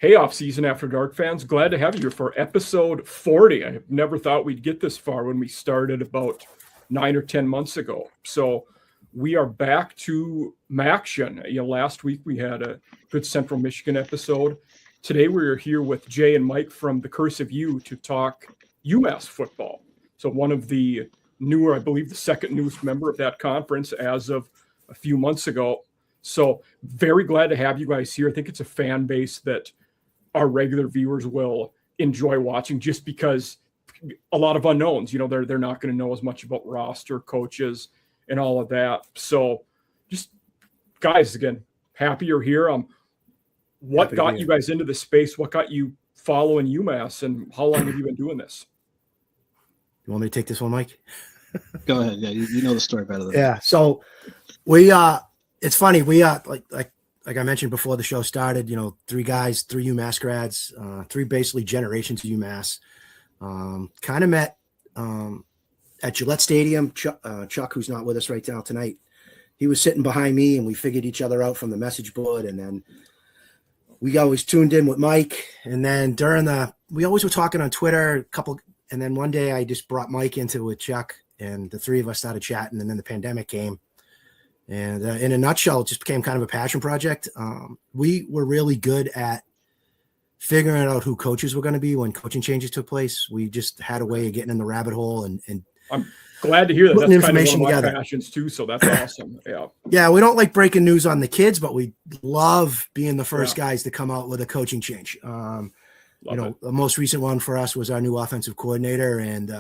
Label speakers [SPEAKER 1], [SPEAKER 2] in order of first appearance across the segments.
[SPEAKER 1] Hey, Off-Season After Dark fans, glad to have you here for episode 40. I never thought we'd get this far when we started about 9 or 10 months ago. So we are back to action. Last week we had a good Central Michigan episode. Today we're here with Jay and Mike from the Cursive U to talk UMass football. So one of the newer, I believe the second newest member of that conference as of a few months ago. So very glad to have you guys here. I think it's a fan base that our regular viewers will enjoy watching just because a lot of unknowns, they're not going to know as much about roster, coaches, and all of that. So just guys, again, happy you're here. What got you guys into this space? What got you following UMass, and how long have you been doing this?
[SPEAKER 2] You want me to take this one, Mike?
[SPEAKER 3] Go ahead. Yeah, you know the story better than me.
[SPEAKER 2] Yeah. So we it's funny, we like I mentioned before the show started, 3 guys, 3 UMass grads, 3 basically generations of UMass. Kind of met at Gillette Stadium. Chuck, who's not with us right now tonight, he was sitting behind me, and we figured each other out from the message board. And then we always tuned in with Mike. And then we always were talking on Twitter and then one day I just brought Mike into it with Chuck, and the 3 of us started chatting. And then the pandemic came. And in a nutshell, it just became kind of a passion project. We were really good at figuring out who coaches were going to be when coaching changes took place. We just had a way of getting in the rabbit hole and
[SPEAKER 1] I'm glad to hear that.
[SPEAKER 2] Putting
[SPEAKER 1] that's
[SPEAKER 2] information
[SPEAKER 1] kind of one of my
[SPEAKER 2] together.
[SPEAKER 1] passions too. So that's awesome. Yeah.
[SPEAKER 2] Yeah. We don't like breaking news on the kids, but we love being the first guys to come out with a coaching change. The most recent one for us was our new offensive coordinator. And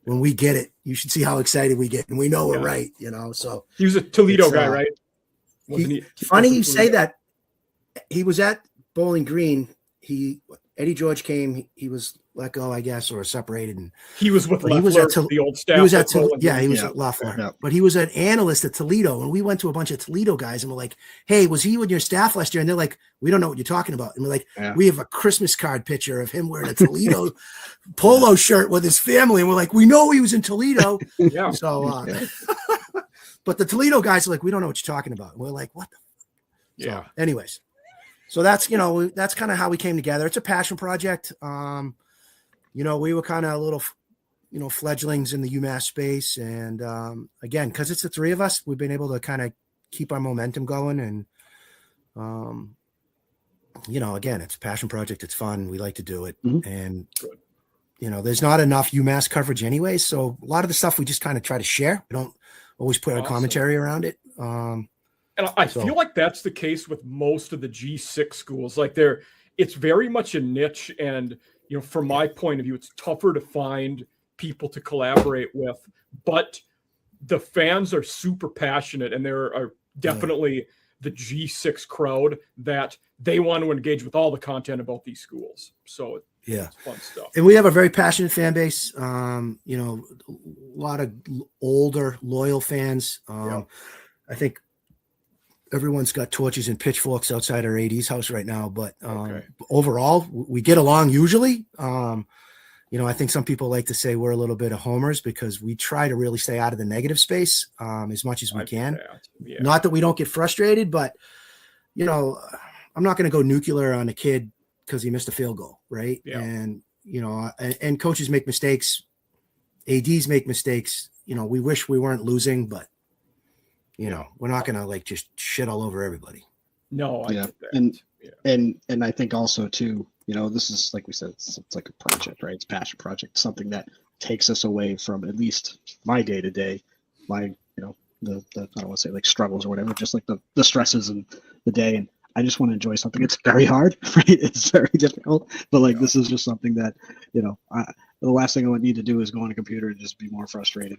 [SPEAKER 2] when we get it, you should see how excited we get. And we know we're right, so.
[SPEAKER 1] He was a Toledo guy, right?
[SPEAKER 2] Funny you say that. He was at Bowling Green. Eddie George came. He was let go, I guess, or separated. And
[SPEAKER 1] he was with Leffler, the old staff.
[SPEAKER 2] He was at Leffler. Yeah. But he was an analyst at Toledo, and we went to a bunch of Toledo guys, and we're like, "Hey, was he with your staff last year?" And they're like, "We don't know what you're talking about." And we're like, "We have a Christmas card picture of him wearing a Toledo polo shirt with his family," and we're like, "We know he was in Toledo."
[SPEAKER 1] Yeah.
[SPEAKER 2] So, but the Toledo guys are like, "We don't know what you're talking about." And we're like, "What the?"
[SPEAKER 1] Yeah.
[SPEAKER 2] So, anyways. So that's kind of how we came together. It's a passion project. We were kind of little, fledglings in the UMass space. And again, because it's the 3 of us, we've been able to kind of keep our momentum going. And, again, it's a passion project. It's fun. We like to do it.
[SPEAKER 3] Mm-hmm.
[SPEAKER 2] And, there's not enough UMass coverage anyway. So a lot of the stuff we just kind of try to share. We don't always put a commentary around it.
[SPEAKER 1] And I feel like that's the case with most of the G6 schools. Like it's very much a niche. And, from my point of view, it's tougher to find people to collaborate with. But the fans are super passionate, and there are definitely the G6 crowd that they want to engage with all the content about these schools. So it's fun stuff.
[SPEAKER 2] And we have a very passionate fan base. A lot of older, loyal fans. I think everyone's got torches and pitchforks outside our AD's house right now, but overall, we get along usually. I think some people like to say we're a little bit of homers because we try to really stay out of the negative space as much as we can. Yeah. Not that we don't get frustrated, but, I'm not going to go nuclear on a kid because he missed a field goal, right? Yeah. And, and coaches make mistakes. ADs make mistakes. We wish we weren't losing, but we're not going to just shit all over everybody.
[SPEAKER 1] No, I get
[SPEAKER 3] that. And I think also too, this is, like we said, it's like a project, right? It's a passion project, something that takes us away from at least my day to day, my, the I don't want to say like struggles or whatever, just like the stresses and the day. And I just want to enjoy something. It's very hard, right? It's very difficult, but this is just something that, the last thing I would need to do is go on a computer and just be more frustrated.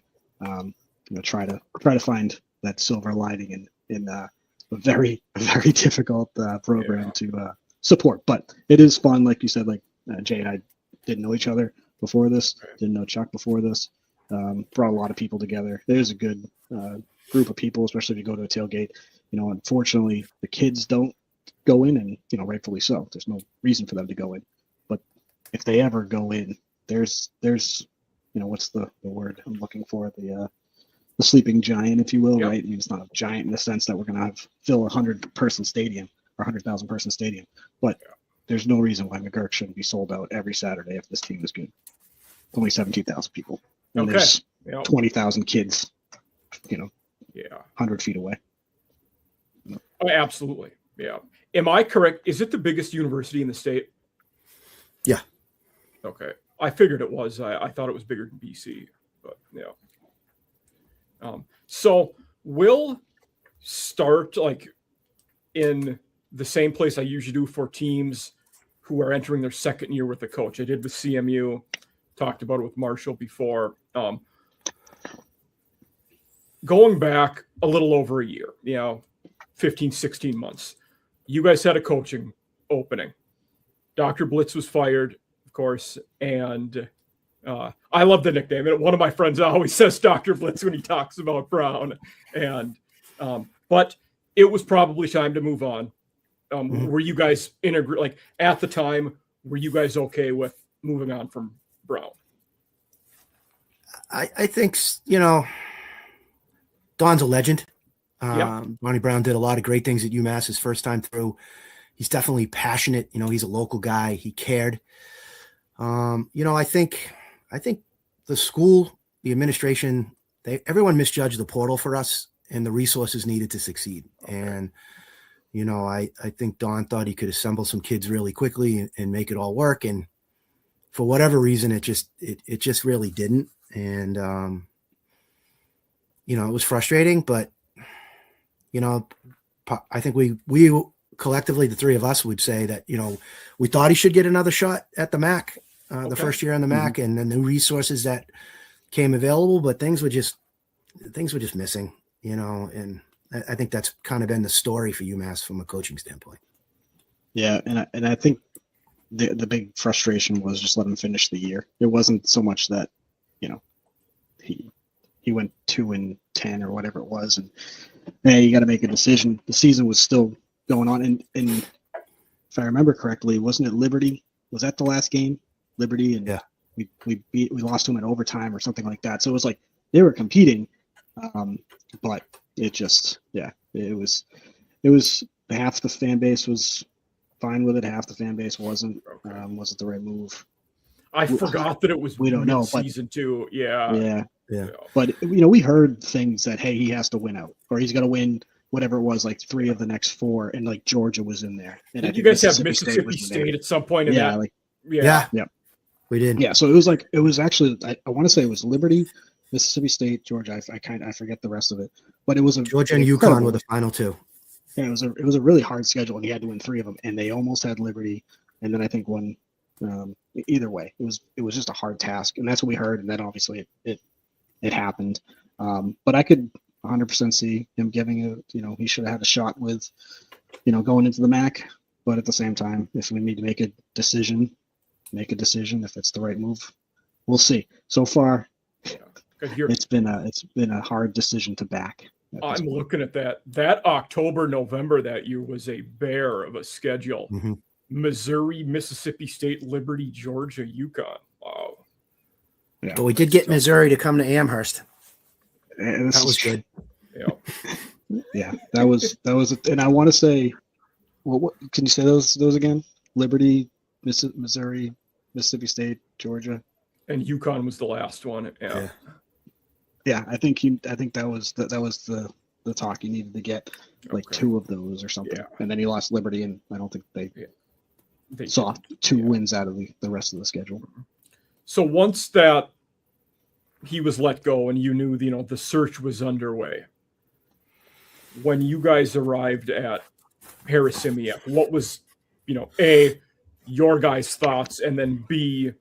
[SPEAKER 3] Try to find that silver lining in a very, very difficult program to support. But it is fun, like you said. Like Jay and I didn't know each other before this, didn't know Chuck before this. Brought a lot of people together. There's a good group of people, especially if you go to a tailgate. Unfortunately, the kids don't go in, and rightfully so. There's no reason for them to go in. But if they ever go in, there's what's the word I'm looking for? The sleeping giant, if you will, right? I mean, it's not a giant in the sense that we're going to fill a 100-person stadium or 100,000-person stadium, but there's no reason why McGurk shouldn't be sold out every Saturday if this team is good. Only 17,000 people, and there's 20,000 kids, you know, 100 feet away.
[SPEAKER 1] Oh, absolutely. Yeah. Am I correct? Is it the biggest university in the state?
[SPEAKER 2] Yeah.
[SPEAKER 1] Okay. I figured it was. I thought it was bigger than BC, but yeah. So we'll start like in the same place I usually do for teams who are entering their second year with the coach. I did with CMU, talked about it with Marshall before. Going back a little over a year, 15, 16 months, you guys had a coaching opening. Dr. Blitz was fired, of course, and I love the nickname. And one of my friends always says Dr. Blitz when he talks about Brown. And but it was probably time to move on. Were you guys like at the time? Were you guys okay with moving on from Brown?
[SPEAKER 2] I think Don's a legend. Ronnie Brown did a lot of great things at UMass his first time through. He's definitely passionate. He's a local guy. He cared. I think the school, the administration, everyone misjudged the portal for us and the resources needed to succeed. Okay. And, I think Don thought he could assemble some kids really quickly and make it all work. And for whatever reason, it just really didn't. And, it was frustrating, but, I think we collectively, the three of us would say that, we thought he should get another shot at the MAC, the first year on the MAC, and the new resources that came available, but things were just missing, and I think that's kind of been the story for UMass from a coaching standpoint. Yeah.
[SPEAKER 3] And I think the big frustration was just let him finish the year. It wasn't so much that, he went 2-10 or whatever it was. And you got to make a decision. The season was still going on. And if I remember correctly, wasn't it Liberty? Was that the last game? Liberty. And we lost to them in overtime or something like that. So it was like they were competing. But it just, it was half the fan base was fine with it. Half the fan base wasn't. Wasn't the right move.
[SPEAKER 1] I forgot that it was.
[SPEAKER 3] We don't know.
[SPEAKER 1] Season 2. Yeah.
[SPEAKER 3] But we heard things that, hey, he has to win out, or he's going to win whatever it was, like 3 of the next 4, and like Georgia was in there. And
[SPEAKER 1] did you guys have Mississippi State at some point? In that?
[SPEAKER 2] Yeah, we did.
[SPEAKER 3] Yeah, so it was actually I want to say it was Liberty, Mississippi State, Georgia. I forget the rest of it, but it was
[SPEAKER 2] Georgia and UConn were the final 2.
[SPEAKER 3] Yeah, it was a really hard schedule, and he had to win 3 of them, and they almost had Liberty, and then I think one. Either way, it was just a hard task, and that's what we heard, and then obviously it happened. But I could 100% see him giving it. He should have had a shot with, going into the MAC. But at the same time, if we need to make a decision. If it's the right move, we'll see. So far, it's been a hard decision to back.
[SPEAKER 1] I'm looking at that October, November that year was a bear of a schedule. Mm-hmm. Missouri, Mississippi State, Liberty, Georgia, UConn. Wow.
[SPEAKER 2] Yeah. But we did get Missouri to come to Amherst.
[SPEAKER 3] That was good.
[SPEAKER 1] Yeah.
[SPEAKER 3] That was and I want to say, what can you say those again? Liberty, Missouri, Mississippi State, Georgia,
[SPEAKER 1] and UConn was the last one.
[SPEAKER 3] Yeah. I think that was the talk he needed to get, like 2 of those or something. Yeah. And then he lost Liberty, and I don't think they saw 2 wins out of the rest of the schedule.
[SPEAKER 1] So once that he was let go and you knew, the search was underway, when you guys arrived at Harasymiak, what was, A, your guys' thoughts, and then B,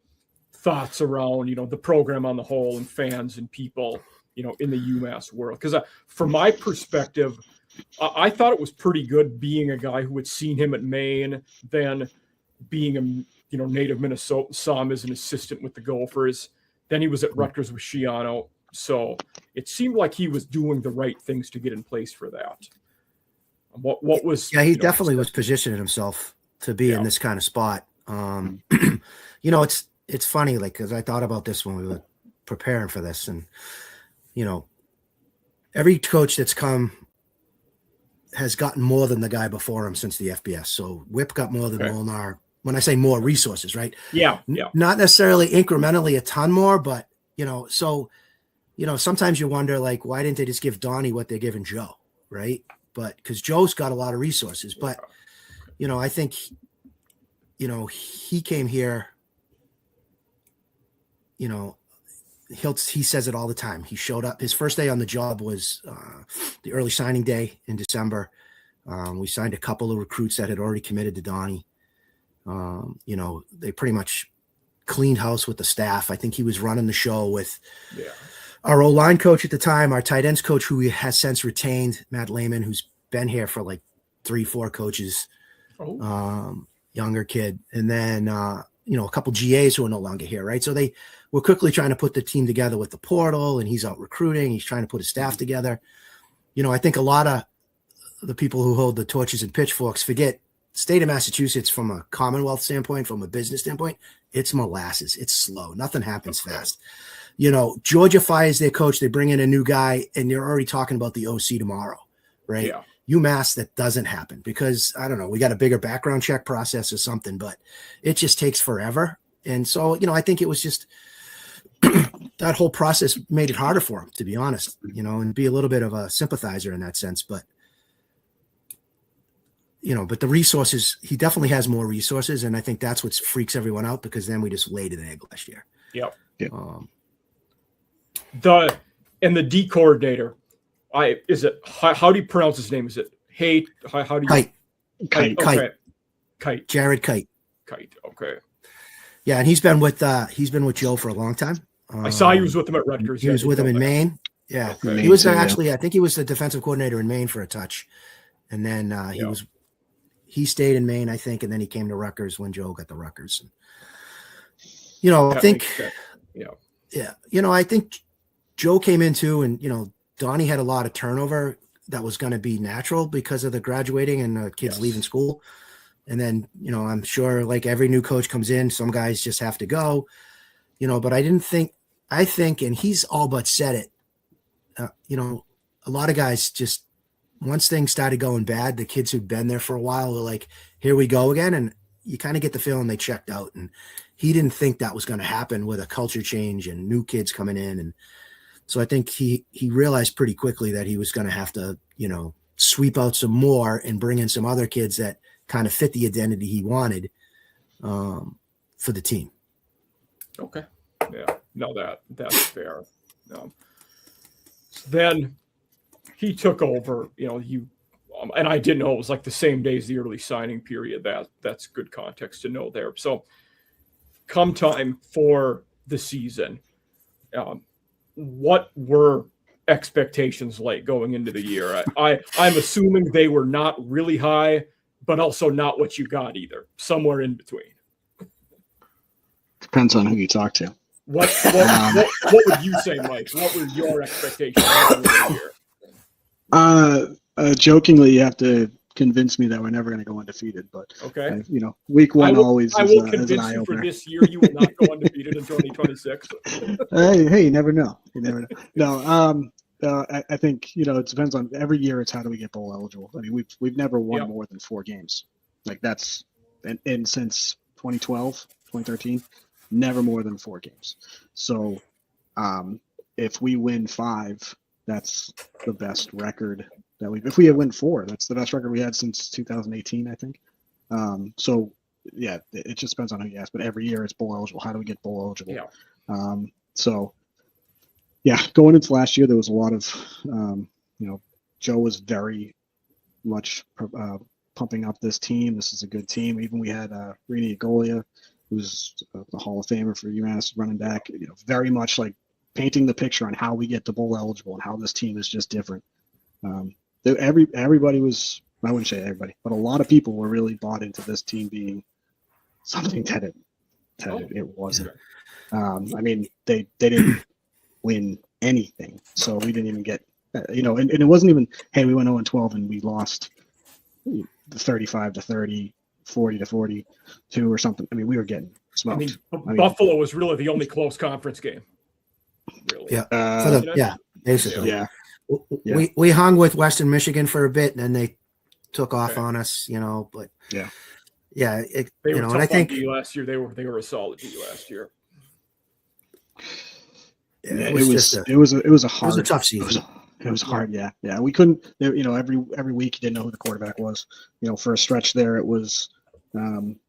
[SPEAKER 1] thoughts around, the program on the whole and fans and people, in the UMass world? Because from my perspective, I thought it was pretty good being a guy who had seen him at Maine, then being a native Minnesota, saw him as an assistant with the Gophers. Then he was at Rutgers with Schiano. So it seemed like he was doing the right things to get in place for that. What was?
[SPEAKER 2] Yeah, he definitely was positioning himself to be in this kind of spot. It's funny, like, because I thought about this when we were preparing for this, and every coach that's come has gotten more than the guy before him since the FBS. So Whip got more than Molnar. when I say more resources, right?
[SPEAKER 1] Yeah.
[SPEAKER 2] Not necessarily incrementally a ton more, but so sometimes you wonder, like, why didn't they just give Donnie what they're giving Joe, right? But because Joe's got a lot of resources, but I think he came here, he says it all the time. He showed up. His first day on the job was the early signing day in December. We signed a couple of recruits that had already committed to Donnie. They pretty much cleaned house with the staff. I think he was running the show with our O-line coach at the time, our tight ends coach, who we has since retained, Matt Lehman, who's been here for like 3-4 coaches, younger kid. And then, a couple GAs who are no longer here, right? So they were quickly trying to put the team together with the portal, and he's out recruiting. He's trying to put his staff together. I think a lot of the people who hold the torches and pitchforks forget state of Massachusetts from a Commonwealth standpoint, from a business standpoint, it's molasses. It's slow. Nothing happens fast. Georgia fires their coach. They bring in a new guy, and you're already talking about the OC tomorrow, right?
[SPEAKER 1] Yeah.
[SPEAKER 2] UMass, that doesn't happen because, I don't know, we got a bigger background check process or something, but it just takes forever. And so, I think it was just that whole process made it harder for him, to be honest, and be a little bit of a sympathizer in that sense. But, but the resources, he definitely has more resources. And I think that's what freaks everyone out, because then we just laid an egg last year.
[SPEAKER 1] Yep.
[SPEAKER 2] Yeah.
[SPEAKER 1] The D coordinator, how do you pronounce his name? Is it Hay? How do you?
[SPEAKER 2] Kite.
[SPEAKER 1] Okay.
[SPEAKER 2] Kite. Jared Kite.
[SPEAKER 1] Okay.
[SPEAKER 2] Yeah, and he's been with Joe for a long time.
[SPEAKER 1] I saw he was with him at Rutgers.
[SPEAKER 2] He was with him in Maine. Yeah,
[SPEAKER 1] Okay.
[SPEAKER 2] He was actually, I think he was the defensive coordinator in Maine for a touch, and then he stayed in Maine, I think, and then he came to Rutgers when Joe got the Rutgers. I think, I think Joe came into, and Donnie had a lot of turnover that was going to be natural because of the graduating and the kids leaving school. And then, I'm sure like every new coach comes in, some guys just have to go, but I think, and he's all but said it, a lot of guys just, once things started going bad, the kids who'd been there for a while were like, here we go again. And you kind of get the feeling they checked out, and he didn't think that was going to happen with a culture change and new kids coming in. And so I think he realized pretty quickly that he was going to have to, sweep out some more and bring in some other kids that kind of fit the identity he wanted for the team.
[SPEAKER 1] Okay. Yeah. No, that's fair. Then he took over, and I didn't know it was like the same day as the early signing period. That's good context to know there. So come time for the season, what were expectations like going into the year? I'm assuming they were not really high, but also not what you got either, somewhere in between.
[SPEAKER 3] Depends on who you talk to.
[SPEAKER 1] What would you say, Mike? What were your expectations going into the year?
[SPEAKER 3] Jokingly, you have to convince me that we're never going to go undefeated, but
[SPEAKER 1] okay,
[SPEAKER 3] week one always.
[SPEAKER 1] I will convince you for this year you will not go undefeated in 2026.
[SPEAKER 3] Hey, you never know. No, I think it depends on every year. It's how do we get bowl eligible? I mean, we've never won more than 4 games. Like that's and since 2012, 2013, never more than 4 games. So, if we win 5, that's the best record that if we win 4, that's the best record we had since 2018, I think. So yeah, it just depends on who you ask, but every year it's bowl eligible. How do we get bowl eligible?
[SPEAKER 1] Yeah.
[SPEAKER 3] So yeah, going into last year, there was a lot of, Joe was very much pumping up this team. This is a good team. Even we had Rini Agolia, who's the Hall of Famer for UMass running back, very much like painting the picture on how we get to bowl eligible and how this team is just different. Everybody was, I wouldn't say everybody, but a lot of people were really bought into this team being something that it wasn't. I mean, they didn't win anything, so we didn't even get, and it wasn't even, hey, we went 0-12 and we lost 35-30, 40-42 or something. I mean, we were getting smoked.
[SPEAKER 1] Buffalo was really the only close conference game. Really.
[SPEAKER 2] Yeah. Basically.
[SPEAKER 3] Yeah.
[SPEAKER 2] We hung with Western Michigan for a bit, and then they took off on us, but yeah,
[SPEAKER 1] They were
[SPEAKER 2] and
[SPEAKER 1] tough
[SPEAKER 2] I think
[SPEAKER 1] on D last year. They were a solid D last year.
[SPEAKER 3] Yeah,
[SPEAKER 2] it was just
[SPEAKER 3] it was a hard,
[SPEAKER 2] it was a tough season.
[SPEAKER 3] It was hard. Yeah. We couldn't. Every week you didn't know who the quarterback was. For a stretch there, it was.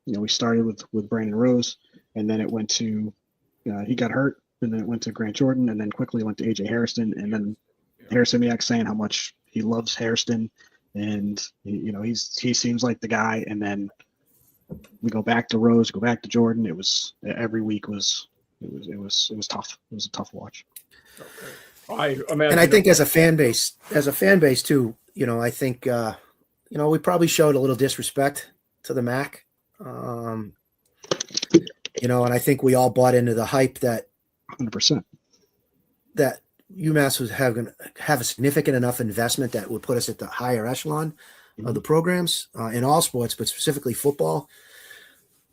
[SPEAKER 3] We started with Brandon Rose, and then it went to he got hurt, and then it went to Grant Jordan, and then quickly went to AJ Hairston, and then Harasymiak saying how much he loves Hairston, and he seems like the guy, and then we go back to Rose, go back to Jordan. It was every week was tough. It was a tough watch.
[SPEAKER 1] Okay. I imagine,
[SPEAKER 2] and I think as a fan base too, I think we probably showed a little disrespect to the MAC, and I think we all bought into the hype that
[SPEAKER 3] 100%
[SPEAKER 2] that UMass was going to have a significant enough investment that would put us at the higher echelon of the programs in all sports, but specifically football.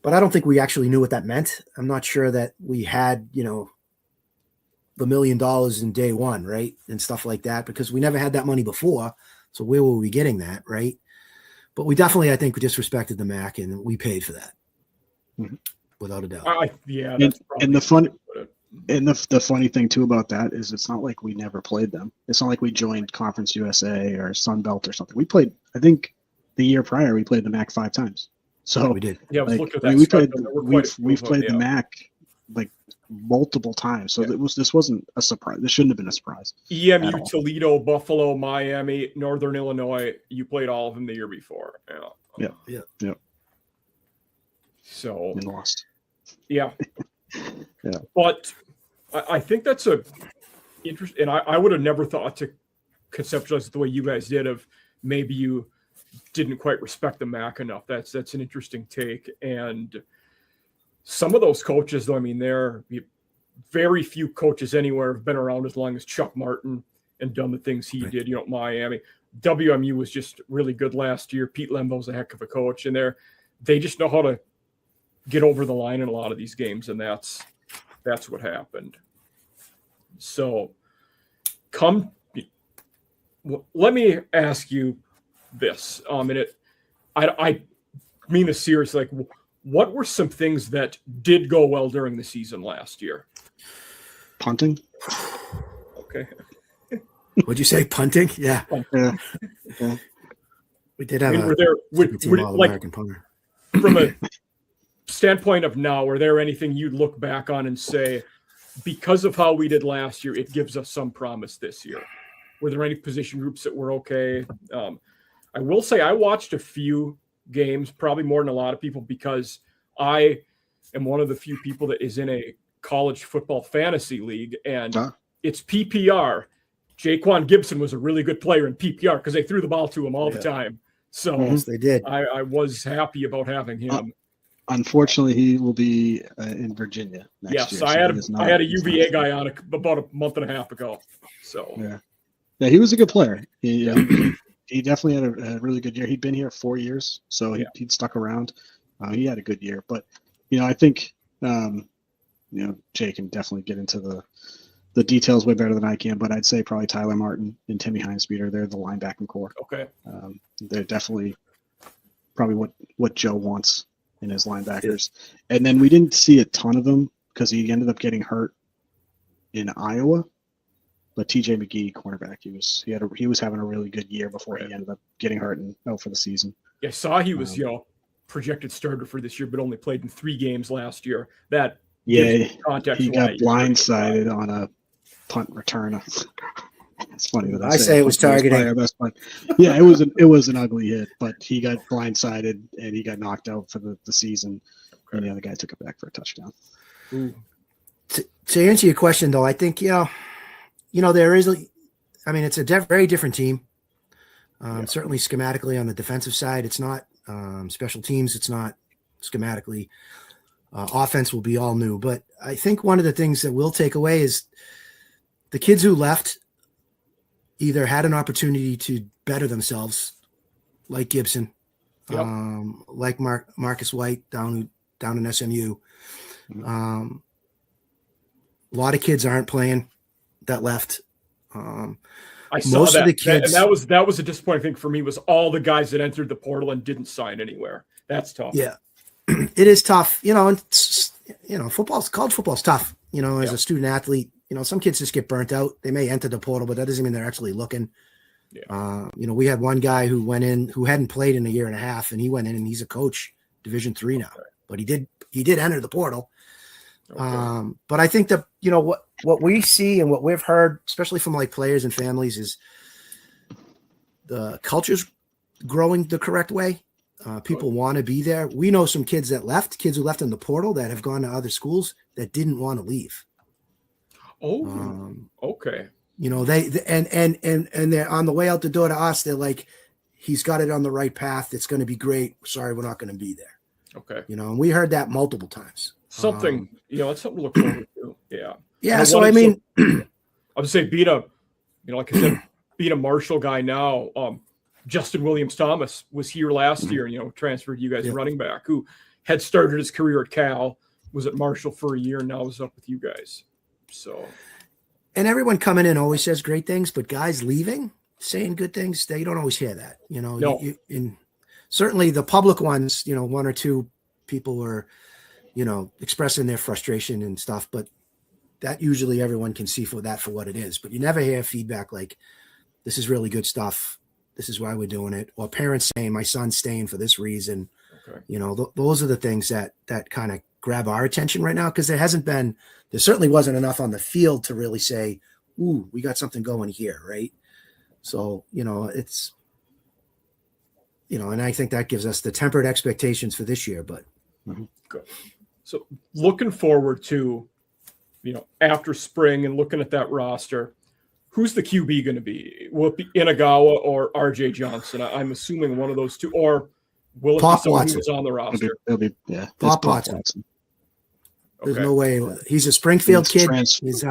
[SPEAKER 2] But I don't think we actually knew what that meant. I'm not sure that we had, the $1 million in day one, right? And stuff like that, because we never had that money before. So where were we getting that, right? But we definitely, I think, disrespected the MAC, and we paid for that, without a doubt.
[SPEAKER 3] And the funny thing too about that is it's not like we never played them. It's not like we joined Conference USA or Sun Belt or something. We played, I think, the year prior we played the MAC 5 times. So
[SPEAKER 2] we did.
[SPEAKER 1] Yeah,
[SPEAKER 3] we've played the MAC like multiple times. So this wasn't a surprise. This shouldn't have been a surprise.
[SPEAKER 1] EMU, Toledo, Buffalo, Miami, Northern Illinois. You played all of them the year before.
[SPEAKER 3] Yeah.
[SPEAKER 1] So
[SPEAKER 3] and lost.
[SPEAKER 1] Yeah.
[SPEAKER 3] Yeah.
[SPEAKER 1] But I think that's a interesting, and I would have never thought to conceptualize it the way you guys did of maybe you didn't quite respect the MAC enough. That's an interesting take. And some of those coaches, though, I mean, very few coaches anywhere have been around as long as Chuck Martin and done the things he did, Miami. WMU was just really good last year. Pete Lembo's a heck of a coach, and they just know how to get over the line in a lot of these games, and that's what happened. So let me ask you this. I mean this seriously. Like, what were some things that did go well during the season last year?
[SPEAKER 3] Punting.
[SPEAKER 1] Okay.
[SPEAKER 2] Would you say punting? Yeah.
[SPEAKER 3] Yeah.
[SPEAKER 2] We did have
[SPEAKER 1] All-American
[SPEAKER 2] punter.
[SPEAKER 1] From a standpoint of now, are there anything you'd look back on and say, because of how we did last year, it gives us some promise this year? Were there any position groups that were okay? I will say I watched a few games, probably more than a lot of people, because I am one of the few people that is in a college football fantasy league, and it's PPR. Jaquan Gibson was a really good player in PPR because they threw the ball to him all the time. So
[SPEAKER 2] yes, they did.
[SPEAKER 1] I was happy about having him.
[SPEAKER 3] Unfortunately, he will be in Virginia next year.
[SPEAKER 1] Yes, I had a UVA guy on about a month and a half ago. So
[SPEAKER 3] yeah, he was a good player. He definitely had a really good year. He'd been here 4 years, so he'd stuck around. He had a good year, but I think Jay can definitely get into the details way better than I can. But I'd say probably Tyler Martin and Timmy Hines-Speeder. They're the linebacking core.
[SPEAKER 1] Okay,
[SPEAKER 3] they're definitely probably what Joe wants in his linebackers. And then we didn't see a ton of them because he ended up getting hurt in Iowa. But TJ McGee, cornerback, he was having a really good year before he ended up getting hurt and out for the season.
[SPEAKER 1] Yeah, I saw he was projected starter for this year, but only played in 3 games last year. He got
[SPEAKER 3] blindsided on a punt return. It's funny that
[SPEAKER 2] I say it was targeting.
[SPEAKER 3] Yeah, it was an ugly hit, but he got blindsided and he got knocked out for the season, and the other guy took it back for a touchdown.
[SPEAKER 2] To answer your question, though, I think there is. I mean, it's a very different team. Certainly, schematically on the defensive side, it's not. Special teams, it's not schematically. Offense will be all new, but I think one of the things that we'll take away is the kids who left either had an opportunity to better themselves, like Gibson, like Marcus White down in SMU. A lot of kids aren't playing that left.
[SPEAKER 1] I saw most of the kids, and that was a disappointing thing for me. Was all the guys that entered the portal and didn't sign anywhere. That's tough.
[SPEAKER 2] Yeah, it is tough. And college football's tough. As a student athlete, some kids just get burnt out. They may enter the portal, but that doesn't mean they're actually looking.
[SPEAKER 1] Yeah.
[SPEAKER 2] We had one guy who went in who hadn't played in a year and a half, and he went in and he's a coach, Division III now.
[SPEAKER 1] Okay.
[SPEAKER 2] But he did enter the portal.
[SPEAKER 1] Okay.
[SPEAKER 2] But I think that what we see and what we've heard, especially from like players and families, is the culture's growing the correct way. People want to be there. We know some kids who left in the portal that have gone to other schools that didn't want to leave.
[SPEAKER 1] Oh, okay.
[SPEAKER 2] They and they're on the way out the door to us. They're like, he's got it on the right path. It's going to be great. Sorry, we're not going to be there.
[SPEAKER 1] Okay.
[SPEAKER 2] And we heard that multiple times.
[SPEAKER 1] It's something to look forward to. Yeah.
[SPEAKER 2] Yeah. So, I mean,
[SPEAKER 1] I would say being a Marshall guy now, Justin Williams-Thomas was here last year, transferred you guys running back, who had started his career at Cal, was at Marshall for a year, and now is up with you guys. So,
[SPEAKER 2] and everyone coming in always says great things, but guys leaving, saying good things, they don't always hear that.
[SPEAKER 1] No.
[SPEAKER 2] Certainly the public ones, one or two people were, expressing their frustration and stuff, but that usually everyone can see for what it is. But you never hear feedback like, this is really good stuff. This is why we're doing it. Or parents saying, my son's staying for this reason.
[SPEAKER 1] Okay.
[SPEAKER 2] Those are the things that kind of grab our attention right now, because there certainly wasn't enough on the field to really say, ooh, we got something going here, right? So, it's, and I think that gives us the tempered expectations for this year, but.
[SPEAKER 1] Good. So looking forward to, after spring and looking at that roster, who's the QB going to be? Will it be Inagawa or RJ Johnson? I'm assuming one of those two, or will it
[SPEAKER 2] Pop
[SPEAKER 1] be someone
[SPEAKER 2] Watson.
[SPEAKER 1] who's on the roster?
[SPEAKER 3] It'll be
[SPEAKER 2] Pop Watson. There's
[SPEAKER 1] Okay.
[SPEAKER 2] no way. He's a Springfield kid.
[SPEAKER 3] Transfer.
[SPEAKER 2] He's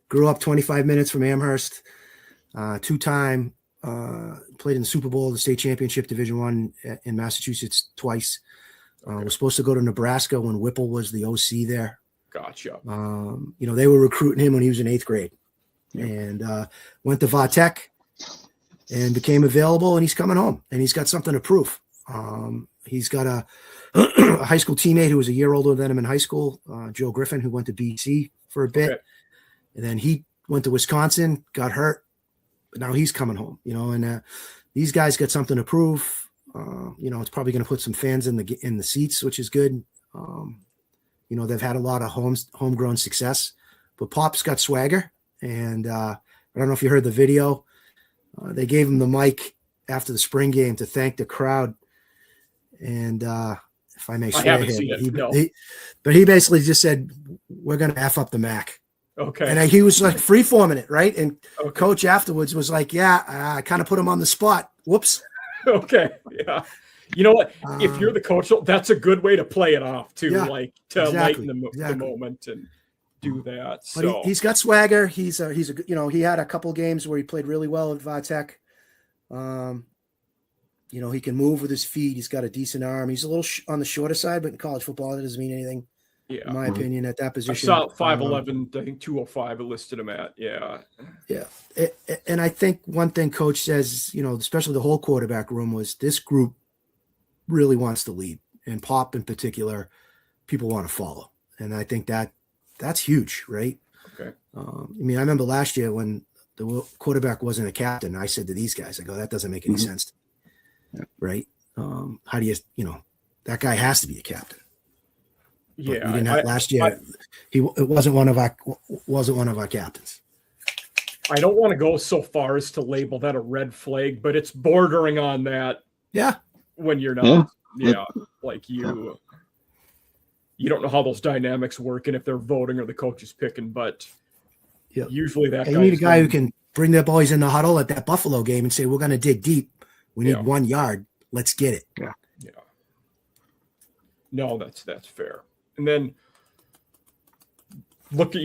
[SPEAKER 2] grew up 25 minutes from Amherst, two-time, played in the Super Bowl, the state championship, Division I in Massachusetts twice. Was supposed to go to Nebraska when Whipple was the OC there.
[SPEAKER 1] Gotcha.
[SPEAKER 2] They were recruiting him when he was in 8th grade, and went to Vatech and became available, and he's coming home, and he's got something to prove. He's got a high school teammate who was a year older than him in high school, Joe Griffin, who went to BC for a bit.
[SPEAKER 1] Okay.
[SPEAKER 2] And then he went to Wisconsin, got hurt, but now he's coming home, and these guys got something to prove. It's probably going to put some fans in the seats, which is good. They've had a lot of homegrown success, but Pop's got swagger. And I don't know if you heard the video. They gave him the mic after the spring game to thank the crowd. And if I may swear here, but he basically just said, we're going to F up the MAC.
[SPEAKER 1] Okay.
[SPEAKER 2] And he was like free-forming it, right? And coach afterwards was like, I kind of put him on the spot. Whoops.
[SPEAKER 1] Okay. Yeah. You know what? If you're the coach, that's a good way to play it off too, lighten the moment and do that.
[SPEAKER 2] But
[SPEAKER 1] So
[SPEAKER 2] he's got swagger. He's a he had a couple games where he played really well at Vatech. He can move with his feet. He's got a decent arm. He's a little on the shorter side, but in college football, that doesn't mean anything.
[SPEAKER 1] Yeah.
[SPEAKER 2] In my opinion, at that
[SPEAKER 1] I
[SPEAKER 2] position.
[SPEAKER 1] saw 5'11", I think 205 it listed him at. Yeah.
[SPEAKER 2] Yeah. And I think one thing coach says, especially the whole quarterback room, was this group really wants to lead, and Pop in particular, people want to follow. And I think that's huge, right?
[SPEAKER 1] Okay.
[SPEAKER 2] I remember last year when the quarterback wasn't a captain, I said to these guys, I go, that doesn't make any sense. Right. How do that guy has to be a captain. But we didn't have last year. It wasn't one of our captains.
[SPEAKER 1] I don't want to go so far as to label that a red flag, but it's bordering on that.
[SPEAKER 2] Yeah.
[SPEAKER 1] When you're not, like you don't know how those dynamics work and if they're voting or the coach is picking, but usually that
[SPEAKER 2] you need a guy who can bring their boys in the huddle at that Buffalo game and say, we're going to dig deep. We need 1 yard. Let's get it.
[SPEAKER 3] Yeah.
[SPEAKER 1] Yeah. No, that's fair. And then look at,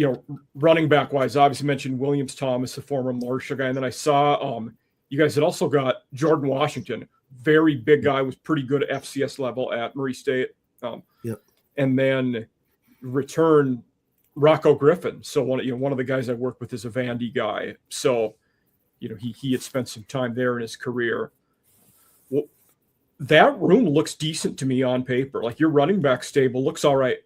[SPEAKER 1] running back wise, obviously mentioned Williams-Thomas, the former Marshall guy. And then I saw you guys had also got Jordan Washington, very big guy, was pretty good at FCS level at Murray State. And then return Rocco Griffin. So one of the guys I work with is a Vandy guy. So, he had spent some time there in his career. that room looks decent to me on paper. Like your running back stable looks all right.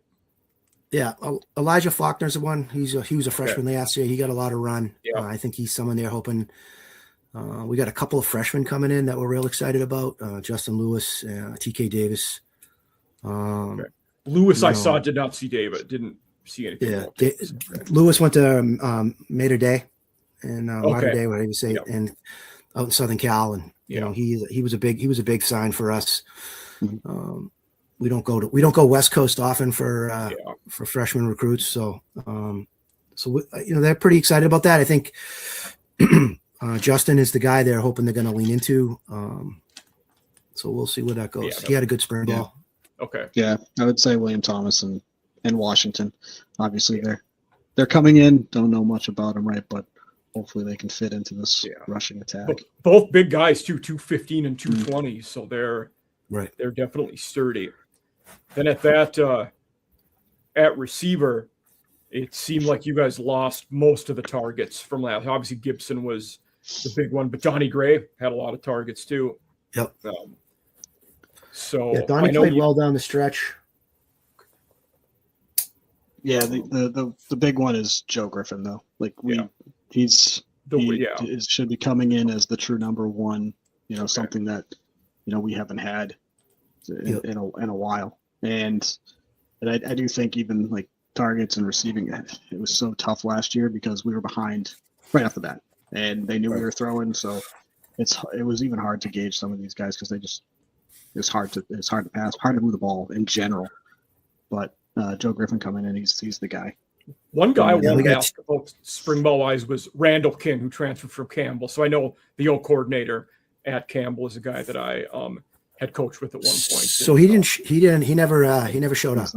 [SPEAKER 2] Yeah, Elijah Faulkner's the one. He was a freshman last year. He got a lot of run.
[SPEAKER 1] Yeah.
[SPEAKER 2] I think he's someone they're hoping. We got a couple of freshmen coming in that we're real excited about. Justin Lewis, TK Davis.
[SPEAKER 1] Lewis, I saw, did not see David. Didn't see anything.
[SPEAKER 2] Yeah, Lewis went to Mater Day and Mater Day, whatever you say, and out in Southern Cal, and you know he was a big sign for us. We don't go West Coast often for freshman recruits, so they're pretty excited about that. I think Justin is the guy they're hoping they're going to lean into. So we'll see where that goes. He had a good spring ball.
[SPEAKER 1] Okay.
[SPEAKER 3] Yeah, I would say William Thomas and Washington. Obviously, they're coming in. Don't know much about them, right? But hopefully they can fit into this rushing attack.
[SPEAKER 1] Both big guys too, 215 and 220. So they're definitely sturdy. Then at receiver, it seemed like you guys lost most of the targets from last. Obviously, Gibson was the big one, but Donnie Gray had a lot of targets too.
[SPEAKER 2] Yep.
[SPEAKER 1] Donnie
[SPEAKER 2] played well down the stretch.
[SPEAKER 3] Yeah, the big one is Joe Griffin though. Like he should be coming in as the true number one. Something that we haven't had in a while. And I do think even like targets and receiving, it was so tough last year because we were behind right off the bat, and they knew we were throwing. So it was even hard to gauge some of these guys because it's hard to pass, hard to move the ball in general. But Joe Griffin coming in, he's the guy.
[SPEAKER 1] One guy I wanted to ask about spring ball wise was Randall King, who transferred from Campbell. So I know the old coordinator at Campbell is a guy that I had coached with at one point.
[SPEAKER 2] So he never showed up.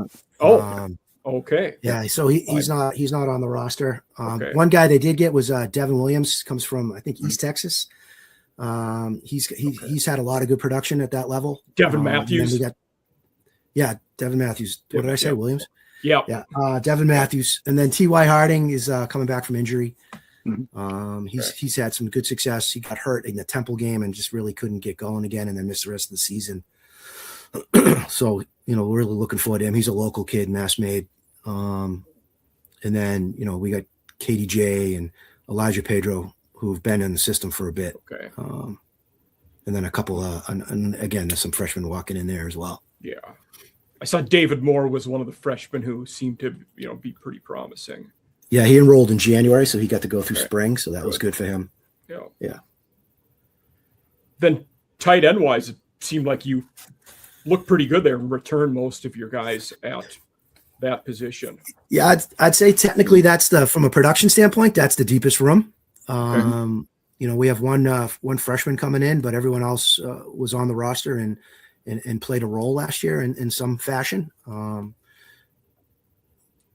[SPEAKER 1] Okay.
[SPEAKER 2] Yeah. So he's not on the roster. One guy they did get was Devin Williams, comes from I think East Texas. He's had a lot of good production at that level.
[SPEAKER 1] Devin Matthews.
[SPEAKER 2] Devin Matthews. What did I say? Williams.
[SPEAKER 1] Yeah.
[SPEAKER 2] Devin Matthews, and then T.Y. Harding is coming back from injury. He's had some good success. He got hurt in the Temple game and just really couldn't get going again, and then missed the rest of the season. So we're really looking forward to him. He's a local kid, Mass made. And then we got KDJ and Elijah Pedro, who've been in the system for a bit.
[SPEAKER 1] Okay.
[SPEAKER 2] And then a couple and again, there's some freshmen walking in there as well.
[SPEAKER 1] Yeah. I saw David Moore was one of the freshmen who seemed to, be pretty promising.
[SPEAKER 2] Yeah, he enrolled in January, so he got to go through spring, so that was good for him.
[SPEAKER 1] Yeah. Then tight end wise, it seemed like you looked pretty good there and returned most of your guys at that position.
[SPEAKER 2] Yeah, I'd say technically that's from a production standpoint, that's the deepest room. We have one freshman coming in, but everyone else was on the roster and played a role last year in some fashion.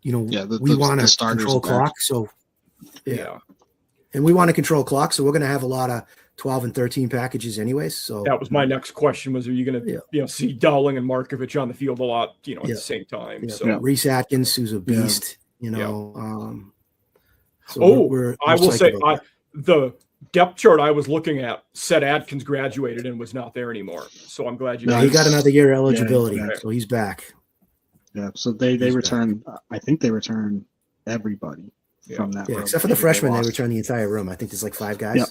[SPEAKER 2] We want to control clock. So, and we want to control clock. So we're going to have a lot of 12 and 13 packages anyways. So
[SPEAKER 1] that was my next question was, are you going to, see Dowling and Markovich on the field a lot, at the same time?
[SPEAKER 2] Yeah. So Reese Atkins, who's a beast, So
[SPEAKER 1] I will say the depth chart I was looking at said Atkins graduated and was not there anymore. So I'm glad you.
[SPEAKER 2] He got another year eligibility, so he's back.
[SPEAKER 3] Yeah, so they return. I think they return everybody from that.
[SPEAKER 2] Yeah, except for the freshmen, they return the entire room. I think there's like 5 guys.
[SPEAKER 3] Yeah.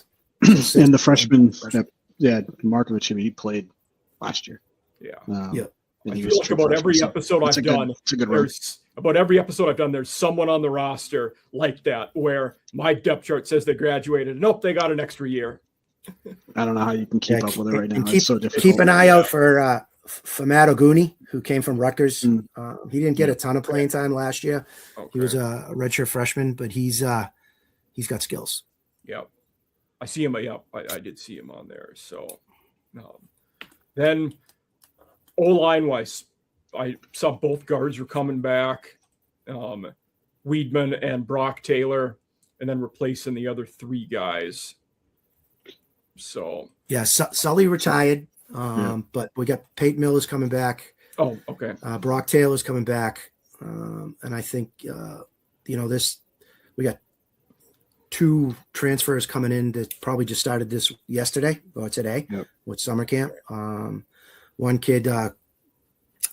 [SPEAKER 3] And the freshman, Markovich, he played last year.
[SPEAKER 1] Yeah.
[SPEAKER 3] And
[SPEAKER 1] I feel like about every episode I've done, about every episode I've done, there's someone on the roster like that where my depth chart says they graduated. Nope, they got an extra year.
[SPEAKER 3] I don't know how you can keep up with it right now.
[SPEAKER 2] It's so difficult. Keep an eye out for Matt Oguni, who came from Rutgers. He didn't get a ton of playing time last year. Okay. He was a redshirt freshman, but he's got skills.
[SPEAKER 1] Yeah, I see him. Yeah, I did see him on there. So then O-line wise, I saw both guards were coming back, Weedman and Brock Taylor, and then replacing the other 3 guys. So
[SPEAKER 2] Sully retired. But we got Peyton Miller's coming back.
[SPEAKER 1] Oh, okay.
[SPEAKER 2] Brock Taylor's coming back. And I think, we got 2 transfers coming in that probably just started this yesterday or today with summer camp. one kid, how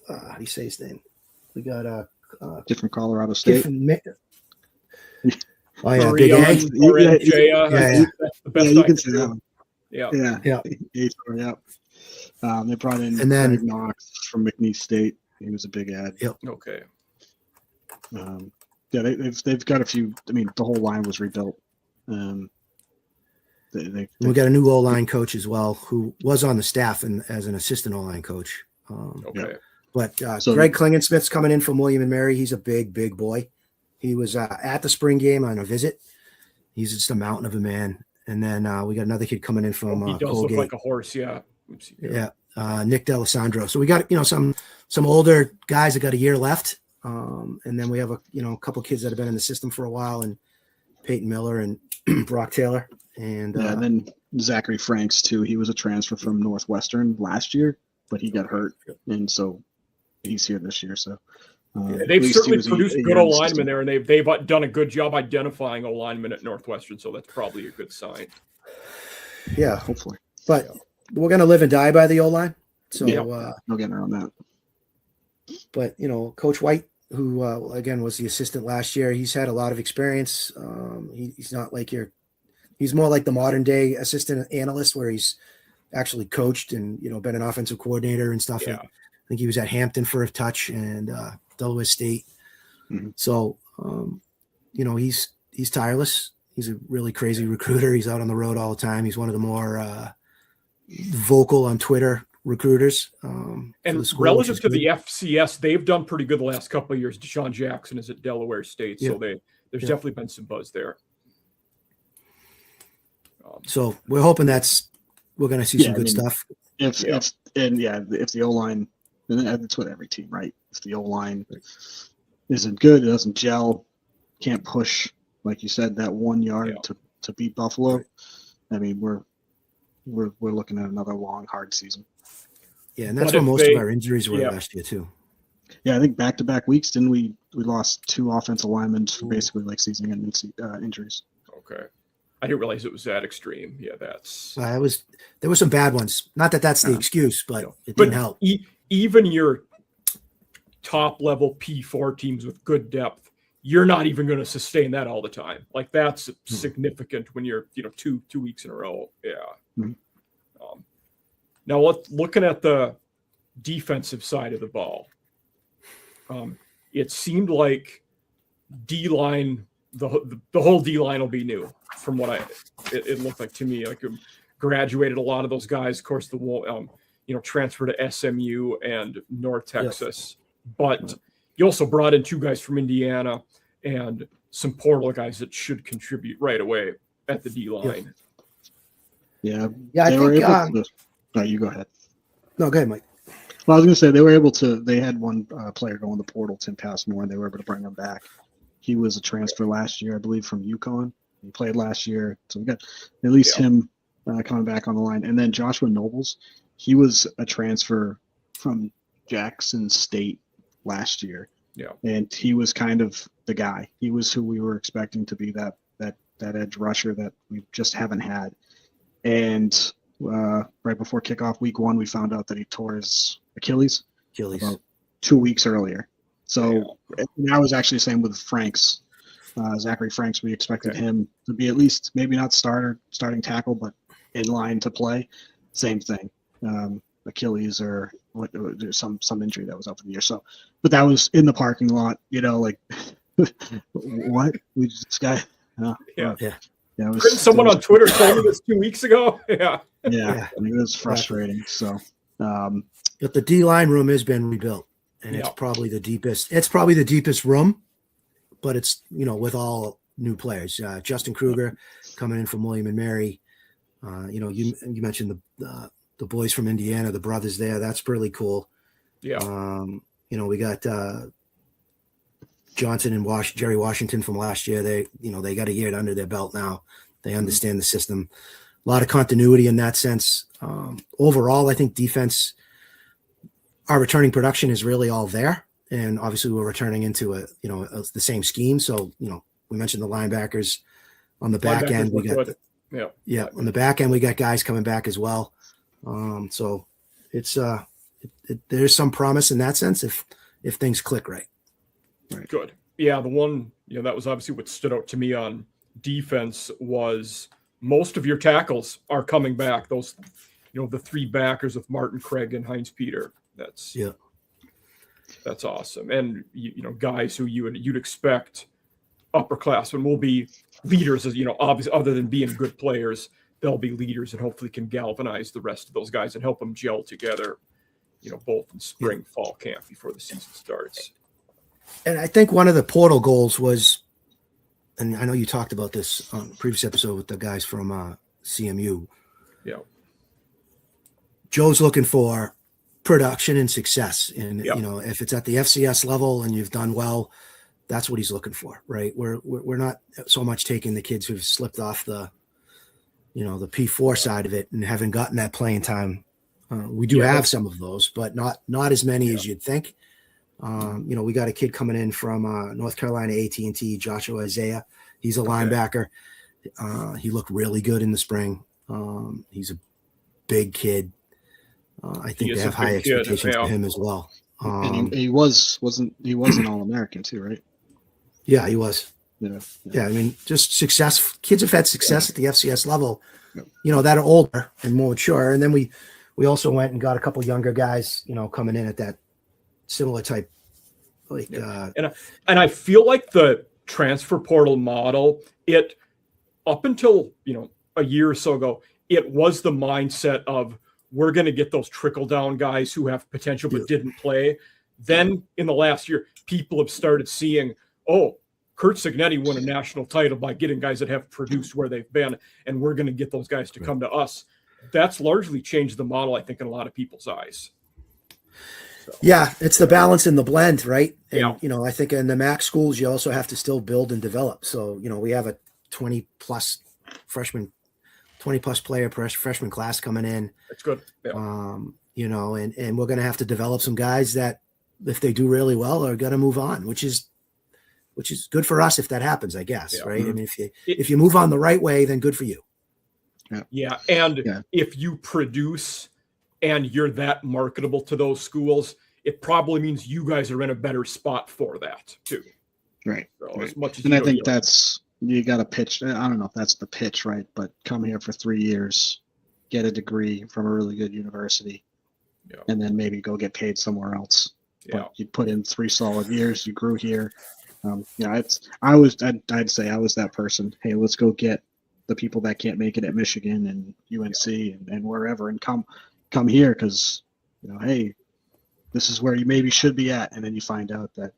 [SPEAKER 2] do you say his name? We got
[SPEAKER 3] Different Colorado
[SPEAKER 2] kid
[SPEAKER 3] State.
[SPEAKER 2] from Big
[SPEAKER 1] Marion
[SPEAKER 2] Egg.
[SPEAKER 1] or
[SPEAKER 3] Yeah,
[SPEAKER 1] Jaya,
[SPEAKER 2] yeah.
[SPEAKER 1] that's the best
[SPEAKER 3] you
[SPEAKER 1] I
[SPEAKER 3] can
[SPEAKER 1] can
[SPEAKER 3] say
[SPEAKER 1] do.
[SPEAKER 3] that one.
[SPEAKER 1] Yeah.
[SPEAKER 3] Yeah. They brought in
[SPEAKER 2] And then-
[SPEAKER 3] Greg Knox from McNeese State. He was a big ad.
[SPEAKER 2] Yep.
[SPEAKER 1] Okay.
[SPEAKER 3] They've got a few. I mean, the whole line was rebuilt.
[SPEAKER 2] We got a new O-line coach as well, who was on the staff and as an assistant O-line coach.
[SPEAKER 1] Okay.
[SPEAKER 2] But
[SPEAKER 3] So-
[SPEAKER 2] Greg Klingensmith's coming in from William and Mary. He's a big boy. He was at the spring game on a visit. He's just a mountain of a man. And then we got another kid coming in from
[SPEAKER 1] He does look
[SPEAKER 2] Colgate.
[SPEAKER 1] like a horse. Yeah. Oops,
[SPEAKER 2] Yeah, Nick D'Alessandro. So we got some older guys that got a year left, and then we have a couple kids that have been in the system for a while, and Peyton Miller and Brock Taylor, and
[SPEAKER 3] and then Zachary Franks too. He was a transfer from Northwestern last year, but he got hurt, and so he's here this year. So at
[SPEAKER 1] they've
[SPEAKER 3] least
[SPEAKER 1] certainly
[SPEAKER 3] he was
[SPEAKER 1] produced
[SPEAKER 3] a
[SPEAKER 1] good
[SPEAKER 3] year in the
[SPEAKER 1] O-linemen
[SPEAKER 3] system.
[SPEAKER 1] there, and they've done a good job identifying O-linemen at Northwestern, so that's probably a good sign.
[SPEAKER 2] yeah,
[SPEAKER 3] Hopefully,
[SPEAKER 2] but we're gonna live and die by the O-line. So,
[SPEAKER 3] no getting around that.
[SPEAKER 2] but Coach White, who again was the assistant last year, he's had a lot of experience. He's not like he's more like the modern day assistant analyst, where he's actually coached and been an offensive coordinator and stuff.
[SPEAKER 1] Yeah.
[SPEAKER 2] I think he was at Hampton for a touch and Delaware State.
[SPEAKER 3] Mhm.
[SPEAKER 2] So he's tireless. He's a really crazy recruiter. He's out on the road all the time. He's one of the more vocal on Twitter recruiters.
[SPEAKER 1] And
[SPEAKER 2] school,
[SPEAKER 1] relative to
[SPEAKER 2] good.
[SPEAKER 1] the FCS, they've done pretty good the last couple of years. Deshaun Jackson is at Delaware State, so there's definitely been some buzz there.
[SPEAKER 2] So we're hoping we're going to see some good stuff.
[SPEAKER 3] If the O-line, and that's with every team, right? If the O-line isn't good, it doesn't gel, can't push, like you said, that 1 yard to beat Buffalo. I mean, we're looking at another long, hard season.
[SPEAKER 2] Yeah, and that's where most of our injuries were last year too.
[SPEAKER 3] Yeah, I think back-to-back weeks, didn't we lost 2 offensive linemen for basically like season-ending injuries.
[SPEAKER 1] Okay. I didn't realize it was that extreme. Yeah, that's
[SPEAKER 2] there were some bad ones. Not that that's the excuse, but it didn't help.
[SPEAKER 1] Even your top level P4 teams with good depth, you're not even going to sustain that all the time. Like that's significant when you're 2 weeks in a row. Yeah.
[SPEAKER 3] Mm-hmm.
[SPEAKER 1] Now looking at the defensive side of the ball, it seemed like D-line, the whole D-line will be new from what it looked like to me. Like graduated a lot of those guys, of course, transfer to SMU and North Texas, but you also brought in 2 guys from Indiana and some portal guys that should contribute right away at the D-line.
[SPEAKER 3] Yeah.
[SPEAKER 2] I think.
[SPEAKER 3] You go ahead.
[SPEAKER 2] No, go ahead, Mike.
[SPEAKER 3] Well, I was going to say they were able to. They had one player go in the portal, Tim Passmore, and they were able to bring him back. He was a transfer last year, I believe, from UConn. He played last year, so we got at least him coming back on the line. And then Joshua Nobles, he was a transfer from Jackson State last year.
[SPEAKER 1] Yeah,
[SPEAKER 3] and he was kind of the guy. He was who we were expecting to be that edge rusher that we just haven't had. And right before kickoff week 1, we found out that he tore his Achilles about 2 weeks earlier. So I was actually saying with Franks, Zachary Franks, we expected him to be at least maybe not starting tackle, but in line to play. Same thing, Achilles or there's some injury that was up in the year. So, but that was in the parking lot. Like what? This guy.
[SPEAKER 1] Someone on Twitter told me this 2 weeks ago. Yeah.
[SPEAKER 3] It was frustrating. So,
[SPEAKER 2] but the D-line room has been rebuilt, and it's probably the deepest. It's probably the deepest room, but it's with all new players. Justin Kruger coming in from William and Mary. You mentioned the boys from Indiana, the brothers there. That's really cool.
[SPEAKER 1] Yeah.
[SPEAKER 2] We got Johnson and Jerry Washington from last year. They got a year under their belt now. They understand the system. A lot of continuity in that sense. Overall, I think defense, our returning production is really all there. And obviously we're returning into the same scheme. So, we mentioned the linebackers on the back end. We got on the back end, we got guys coming back as well. So it's there's some promise in that sense if things click right.
[SPEAKER 1] Good. Yeah, the one, that was obviously what stood out to me on defense was most of your tackles are coming back. Those, the three backers of Martin, Craig, and Heinz Peter. That's awesome. And guys who you'd expect upperclassmen will be leaders, as obviously, other than being good players, they'll be leaders and hopefully can galvanize the rest of those guys and help them gel together, both in spring, fall camp before the season starts.
[SPEAKER 2] And I think one of the portal goals was, and I know you talked about this on the previous episode with the guys from CMU.
[SPEAKER 1] Yeah.
[SPEAKER 2] Joe's looking for production and success. And, if it's at the FCS level and you've done well, that's what he's looking for, right? We're not so much taking the kids who've slipped off the P4 side of it and haven't gotten that playing time. We do have some of those, but not as many as you'd think. We got a kid coming in from North Carolina AT&T, Joshua Isaiah. He's a linebacker. He looked really good in the spring. He's a big kid. I think they have high expectations for him as well.
[SPEAKER 3] And he wasn't an All-American too, right?
[SPEAKER 2] Yeah, he was.
[SPEAKER 3] Yeah.
[SPEAKER 2] I mean, just success. Kids have had success at the FCS level, that are older and more mature. And then we also went and got a couple younger guys, coming in at that similar type,
[SPEAKER 1] and I feel like the transfer portal model, it up until a year or so ago, it was the mindset of we're going to get those trickle down guys who have potential but didn't play. Then in the last year, people have started seeing, Kurt Signetti won a national title by getting guys that have produced where they've been, and we're going to get those guys to come to us. That's largely changed the model, I think, in a lot of people's eyes. So.
[SPEAKER 2] Yeah, it's the balance and the blend, right? And, I think in the MAC schools, you also have to still build and develop. So, we have a 20-plus player freshman class coming in.
[SPEAKER 1] That's good. Yeah.
[SPEAKER 2] And we're going to have to develop some guys that, if they do really well, are going to move on, which is good for us if that happens, I guess, right? Mm-hmm. I mean, if you move on the right way, then good for you.
[SPEAKER 1] Yeah. And if you produce and you're that marketable to those schools, it probably means you guys are in a better spot for that too.
[SPEAKER 3] Right.
[SPEAKER 1] So as much as
[SPEAKER 3] I think that's, you got to pitch. I don't know if that's the pitch, right? But come here for 3 years, get a degree from a really good university, and then maybe go get paid somewhere else. But you put in 3 solid years, you grew here. I'd say I was that person. Hey, let's go get the people that can't make it at Michigan and UNC and wherever, and come here because hey, this is where you maybe should be at, and then you find out that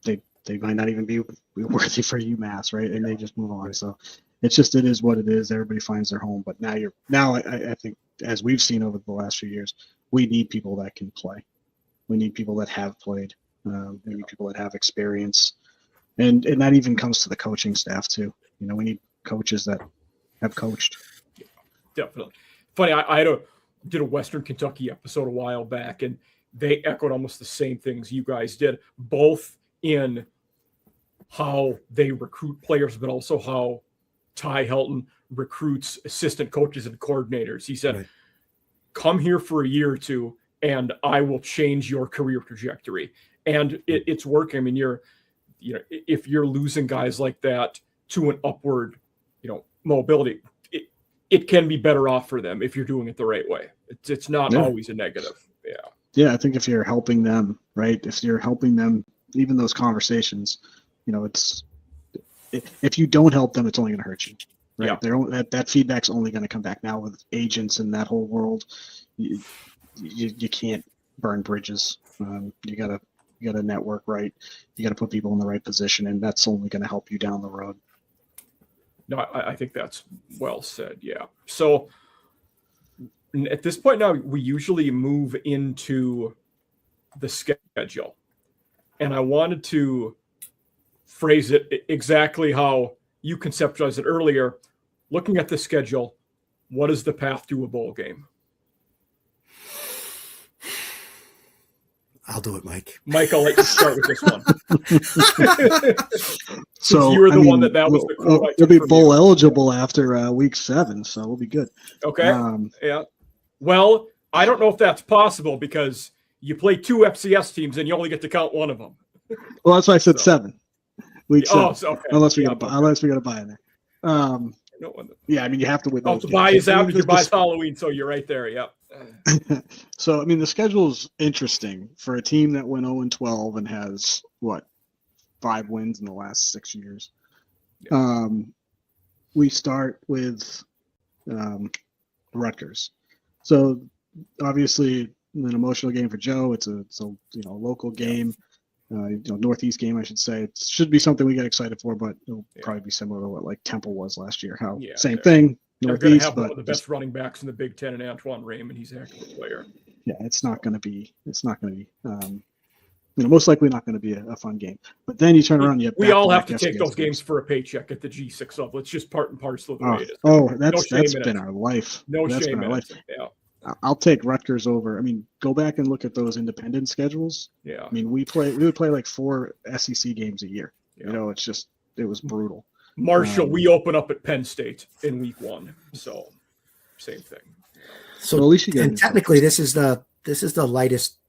[SPEAKER 3] that they might not even be worthy for UMass, right? And they just move on. So it is what it is. Everybody finds their home. But now I think, as we've seen over the last few years, we need people that can play. We need people that have played. We need people that have experience, and that even comes to the coaching staff too. We need coaches that have coached.
[SPEAKER 1] Definitely. Funny, I did a Western Kentucky episode a while back, and they echoed almost the same things you guys did, both in how they recruit players, but also how Ty Helton recruits assistant coaches and coordinators. He said, come here for a year or two, and I will change your career trajectory. And it's working. I mean, if you're losing guys like that to an upward, mobility, it can be better off for them if you're doing it the right way. It's not always a negative. Yeah.
[SPEAKER 3] Yeah. I think if you're helping them, right, if you're helping them, even those conversations, if you don't help them, it's only going to hurt you. Right. Yeah. That feedback's only going to come back. Now with agents and that whole world, you can't burn bridges. You got to network right. You got to put people in the right position, and that's only going to help you down the road.
[SPEAKER 1] No, I think that's well said. Yeah. So at this point now, we usually move into the schedule, and I wanted to phrase it exactly how you conceptualized it earlier. Looking at the schedule, what is the path to a bowl game?
[SPEAKER 2] I'll do it, Mike.
[SPEAKER 1] Mike, I'll let you start with this one.
[SPEAKER 3] So
[SPEAKER 1] you were the one that was the quote.
[SPEAKER 3] We'll be bowl eligible after week 7, so we'll be good.
[SPEAKER 1] Okay. Yeah. Well, I don't know if that's possible because you play 2 FCS teams and you only get to count one of them.
[SPEAKER 3] Well, that's why I said 7. Week 7.
[SPEAKER 1] Okay.
[SPEAKER 3] Unless we got to buy in there. Yeah, I mean, you have to win those.
[SPEAKER 1] The buy is after your buy's Halloween, so you're right there. Yep.
[SPEAKER 3] So, I mean, the schedule's interesting for a team that went 0-12 and has, 5 wins in the last 6 years. Yeah. We start with Rutgers. So, obviously, an emotional game for Joe. It's a local game. Northeast game, I should say. It should be something we get excited for, but it'll probably be similar to what Temple was last year. Same thing, Northeast,
[SPEAKER 1] have
[SPEAKER 3] but
[SPEAKER 1] one of the best running backs in the Big Ten, and Antoine Raymond. He's a heck of a player. Yeah,
[SPEAKER 3] it's not going to be. Most likely not going to be a fun game. But then you turn around,
[SPEAKER 1] we all have to take those games for a paycheck at the G6 level. It's just part and parcel of the way it is.
[SPEAKER 3] Oh, that's been our life.
[SPEAKER 1] That's been our life. Yeah.
[SPEAKER 3] I'll take Rutgers over. I mean, go back and look at those independent schedules.
[SPEAKER 1] Yeah.
[SPEAKER 3] I mean, we would play like 4 SEC games a year. Yeah. It was brutal.
[SPEAKER 1] Marshall, we open up at Penn State in week 1. So same thing.
[SPEAKER 2] So at least technically this is the lightest.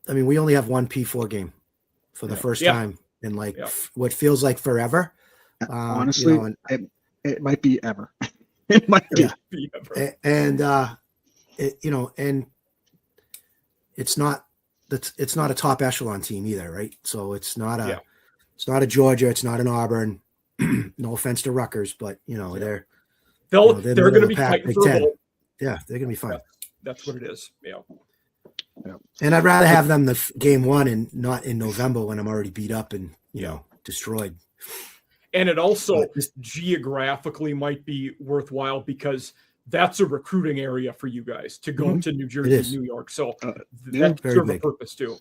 [SPEAKER 2] I mean, we only have one P4 game for the first time in what feels like forever.
[SPEAKER 3] Honestly, it might be ever. It might be
[SPEAKER 2] ever. And and it's not a top echelon team either, right? So it's not a Georgia, it's not an Auburn. No offense to Rutgers, but they're
[SPEAKER 1] going to be fighting for a vote.
[SPEAKER 2] Yeah, they're going to be fine.
[SPEAKER 1] That's what it is. Yeah.
[SPEAKER 2] And I'd rather have them game 1 and not in November when I'm already beat up and destroyed.
[SPEAKER 1] And it also geographically might be worthwhile because that's a recruiting area for you guys to go to New Jersey, New York. So that serves a purpose too.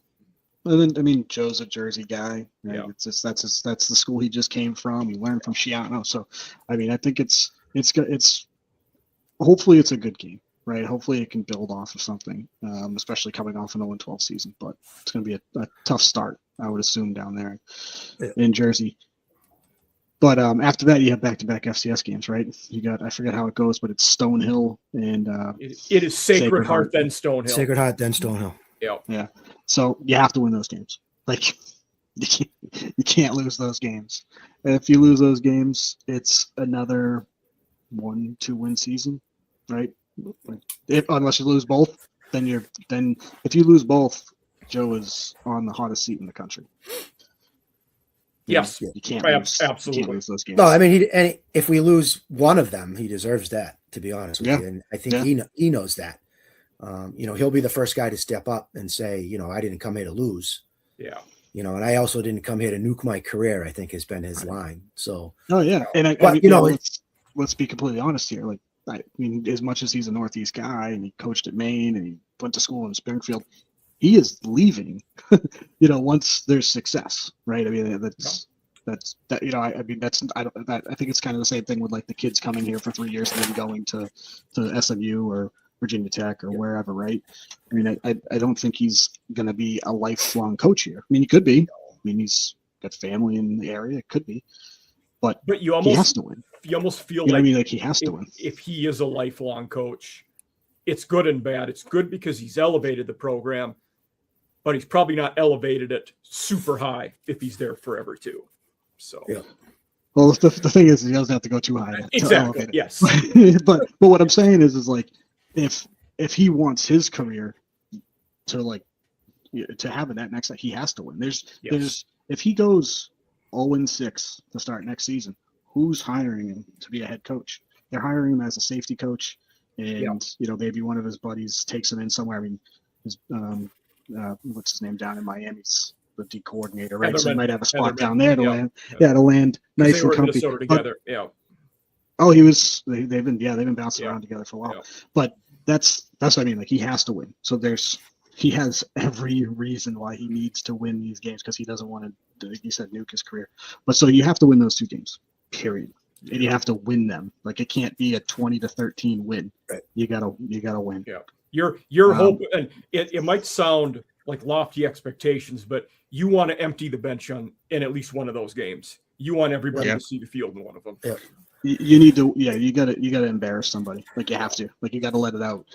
[SPEAKER 3] And then, I mean, Joe's a Jersey guy. Right? Yeah. It's just that's the school he just came from. He learned from Shiano. So, I mean, I think it's hopefully it's a good game, right? Hopefully it can build off of something, especially coming off an 0-12 season. But it's going to be a tough start, I would assume, down there in Jersey. But after that, you have back-to-back FCS games, right? You got, I forget how it goes, but it's Stonehill and
[SPEAKER 1] it is Sacred Heart, then Stonehill.
[SPEAKER 2] Sacred Heart, then Stonehill.
[SPEAKER 3] Yeah. So you have to win those games. Like you can't lose those games. And if you lose those games, it's another 1-2 win season, right? Unless you lose both, then if you lose both, Joe is on the hottest seat in the country.
[SPEAKER 1] Yes,
[SPEAKER 3] you can't lose,
[SPEAKER 1] absolutely.
[SPEAKER 3] You can't lose those games.
[SPEAKER 2] No, I mean, if we lose one of them, he deserves that. To be honest with you, and I think he knows that. He'll be the first guy to step up and say, I didn't come here to lose.
[SPEAKER 1] Yeah.
[SPEAKER 2] And I also didn't come here to nuke my career, I think has been his line. So.
[SPEAKER 3] Oh yeah, and let's be completely honest here. Like, I mean, as much as he's a Northeast guy and he coached at Maine and he went to school in Springfield, he is leaving, once there's success, right? I mean, I think it's kind of the same thing with like the kids coming here for 3 years and then going to SMU or Virginia Tech or wherever, right? I mean, I don't think he's going to be a lifelong coach here. I mean, he could be. I mean, he's got family in the area. It could be. But he has to win.
[SPEAKER 1] You almost feel
[SPEAKER 3] like he has to win.
[SPEAKER 1] If he is a lifelong coach, it's good and bad. It's good because he's elevated the program, but he's probably not elevated it super high if he's there forever too. So,
[SPEAKER 3] well, the thing is, he doesn't have to go too high.
[SPEAKER 1] Exactly. Yes.
[SPEAKER 3] but what I'm saying is like if he wants his career to have it that next, he has to win. There's if he goes 0-6 to start next season, who's hiring him to be a head coach? They're hiring him as a safety coach, and maybe one of his buddies takes him in somewhere. I mean, his what's his name down in Miami's the D coordinator, right? So he might have a spot down there to land. Yeah, to land nice and comfy.
[SPEAKER 1] Together.
[SPEAKER 3] Oh, they've been bouncing around together for a while. But that's what I mean. Like, he has to win. So he has every reason why he needs to win these games because he doesn't want to, like you said, nuke his career. But so you have to win those 2 games, period. And you have to win them. Like, it can't be a 20-13 win. Right. You gotta win.
[SPEAKER 1] Yeah. Your hope, and it might sound like lofty expectations, but you want to empty the bench in at least one of those games. You want everybody to see the field in one of them.
[SPEAKER 2] Yeah.
[SPEAKER 3] You need to, you gotta embarrass somebody. Like, you have to. Like, you gotta let it out.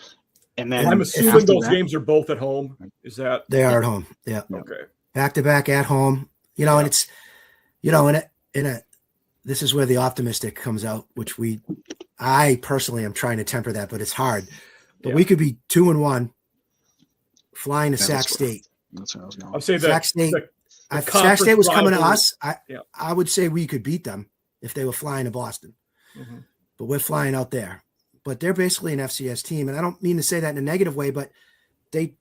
[SPEAKER 3] And then
[SPEAKER 1] I'm assuming
[SPEAKER 3] after
[SPEAKER 1] those
[SPEAKER 3] that-
[SPEAKER 1] games are both at home. Is that
[SPEAKER 2] They are at home. Yeah.
[SPEAKER 1] okay?
[SPEAKER 2] Back to back at home. You know,
[SPEAKER 1] Yeah.
[SPEAKER 2] and it's, you know, this is where the optimistic comes out, which I personally am trying to temper that, but it's hard. But
[SPEAKER 1] Yeah.
[SPEAKER 2] we could be 2-1 flying to
[SPEAKER 3] Yeah,
[SPEAKER 2] Sac
[SPEAKER 3] that's
[SPEAKER 2] State.
[SPEAKER 3] That's where I was going.
[SPEAKER 1] I'll say
[SPEAKER 2] Sac
[SPEAKER 1] that
[SPEAKER 2] State. If Sac
[SPEAKER 1] conference
[SPEAKER 2] State was coming to
[SPEAKER 1] rivalry-
[SPEAKER 2] us,
[SPEAKER 1] Yeah.
[SPEAKER 2] I would say we could beat them if they were flying to Boston.
[SPEAKER 1] Mhm.
[SPEAKER 2] But we're flying out there. But they're basically an FCS team. And I don't mean to say that in a negative way, but they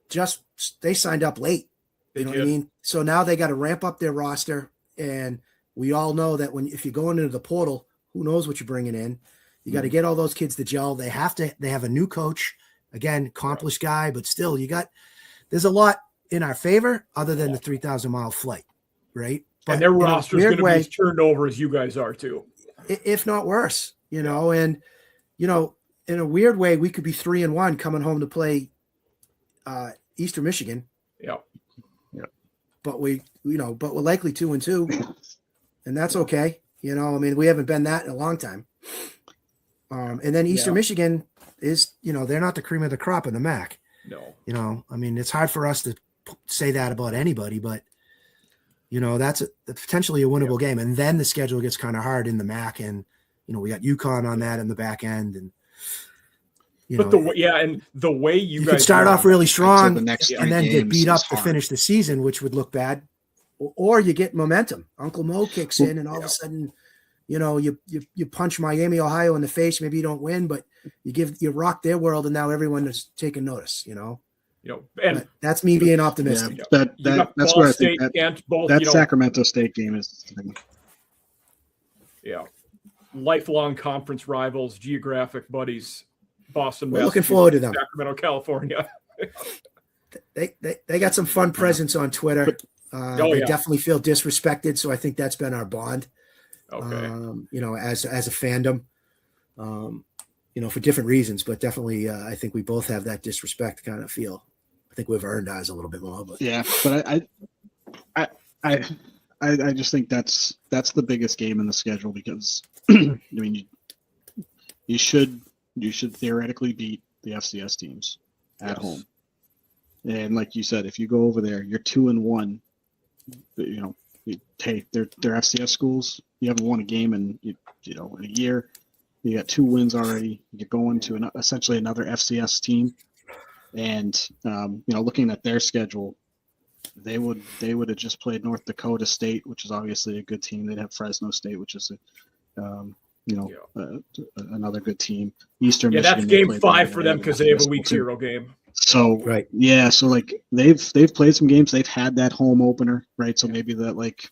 [SPEAKER 2] signed up late.
[SPEAKER 1] They
[SPEAKER 2] You know
[SPEAKER 1] did.
[SPEAKER 2] what I mean? So now they got to ramp up their roster. And we all know that if you're going into the portal, who knows what you're bringing in. You got to get all those kids to gel. They have a new coach, again, accomplished guy, but still there's a lot in our favor other than the 3,000-mile flight, right? But
[SPEAKER 1] And their
[SPEAKER 2] in a
[SPEAKER 1] roster is
[SPEAKER 2] weird
[SPEAKER 1] going to be
[SPEAKER 2] way,
[SPEAKER 1] as turned over as you guys are too.
[SPEAKER 2] if not worse, you know, and, you know, in a weird way, we could be 3-1 coming home to play Eastern Michigan,
[SPEAKER 1] Yeah.
[SPEAKER 2] but we're likely 2-2, and that's okay. You know, I mean, we haven't been that in a long time. And then Eastern Michigan is, you know, they're not the cream of the crop in the MAC.
[SPEAKER 1] No.
[SPEAKER 2] You know, I mean, it's hard for us to say that about anybody, but you know, that's potentially a winnable game. And then the schedule gets kind of hard in the MAC, and you know, we got UConn on that in the back end, and you
[SPEAKER 1] But
[SPEAKER 2] know,
[SPEAKER 1] and the way you
[SPEAKER 2] you
[SPEAKER 1] guys
[SPEAKER 2] could start
[SPEAKER 1] run-
[SPEAKER 2] off really strong
[SPEAKER 3] the next
[SPEAKER 2] and
[SPEAKER 3] three
[SPEAKER 2] then get
[SPEAKER 3] games
[SPEAKER 2] beat up
[SPEAKER 3] is
[SPEAKER 2] to
[SPEAKER 3] hard.
[SPEAKER 2] finish the season, which would look bad. Or you get momentum. Uncle Mo kicks in, and all of a sudden, you know, you punch Miami, Ohio in the face. Maybe you don't win, but you rock their world, and now everyone is taking notice. You know,
[SPEAKER 1] and
[SPEAKER 2] but that's me being optimistic.
[SPEAKER 3] Yeah,
[SPEAKER 1] you got
[SPEAKER 3] that's
[SPEAKER 1] Ball
[SPEAKER 3] where I
[SPEAKER 1] State
[SPEAKER 3] think
[SPEAKER 1] and both,
[SPEAKER 3] that
[SPEAKER 1] you know,
[SPEAKER 3] Sacramento State game is.
[SPEAKER 1] lifelong conference rivals, geographic buddies, Boston.
[SPEAKER 2] We're looking
[SPEAKER 1] Massachusetts,
[SPEAKER 2] forward to them.
[SPEAKER 1] Sacramento, California.
[SPEAKER 2] They got some fun presence on Twitter. They definitely feel disrespected, so I think that's been our bond.
[SPEAKER 1] Okay.
[SPEAKER 2] You know, as a fandom, you know, for different reasons, but definitely, I think we both have that disrespect kind of feel. I think we've earned ours a little bit more, but
[SPEAKER 3] Yeah, but I just think that's the biggest game in the schedule because I mean you should theoretically beat the FCS teams at home, and like you said, if you go over there, you're 2-1. You know, hey, they're FCS schools. You haven't won a game in in a year. You got 2 wins already. You're going to essentially another FCS team, and you know, looking at their schedule, they would have just played North Dakota State, which is obviously a good team. They'd have Fresno State, which is another good team. Eastern
[SPEAKER 1] Yeah,
[SPEAKER 3] Michigan,
[SPEAKER 1] that's
[SPEAKER 3] they
[SPEAKER 1] game
[SPEAKER 3] played
[SPEAKER 1] 5
[SPEAKER 3] them.
[SPEAKER 1] for them because they have a
[SPEAKER 3] FCS
[SPEAKER 1] week
[SPEAKER 3] too.
[SPEAKER 1] 0 game.
[SPEAKER 3] So
[SPEAKER 2] right.
[SPEAKER 3] yeah, so like they've played some games. They've had that home opener, right? So maybe that like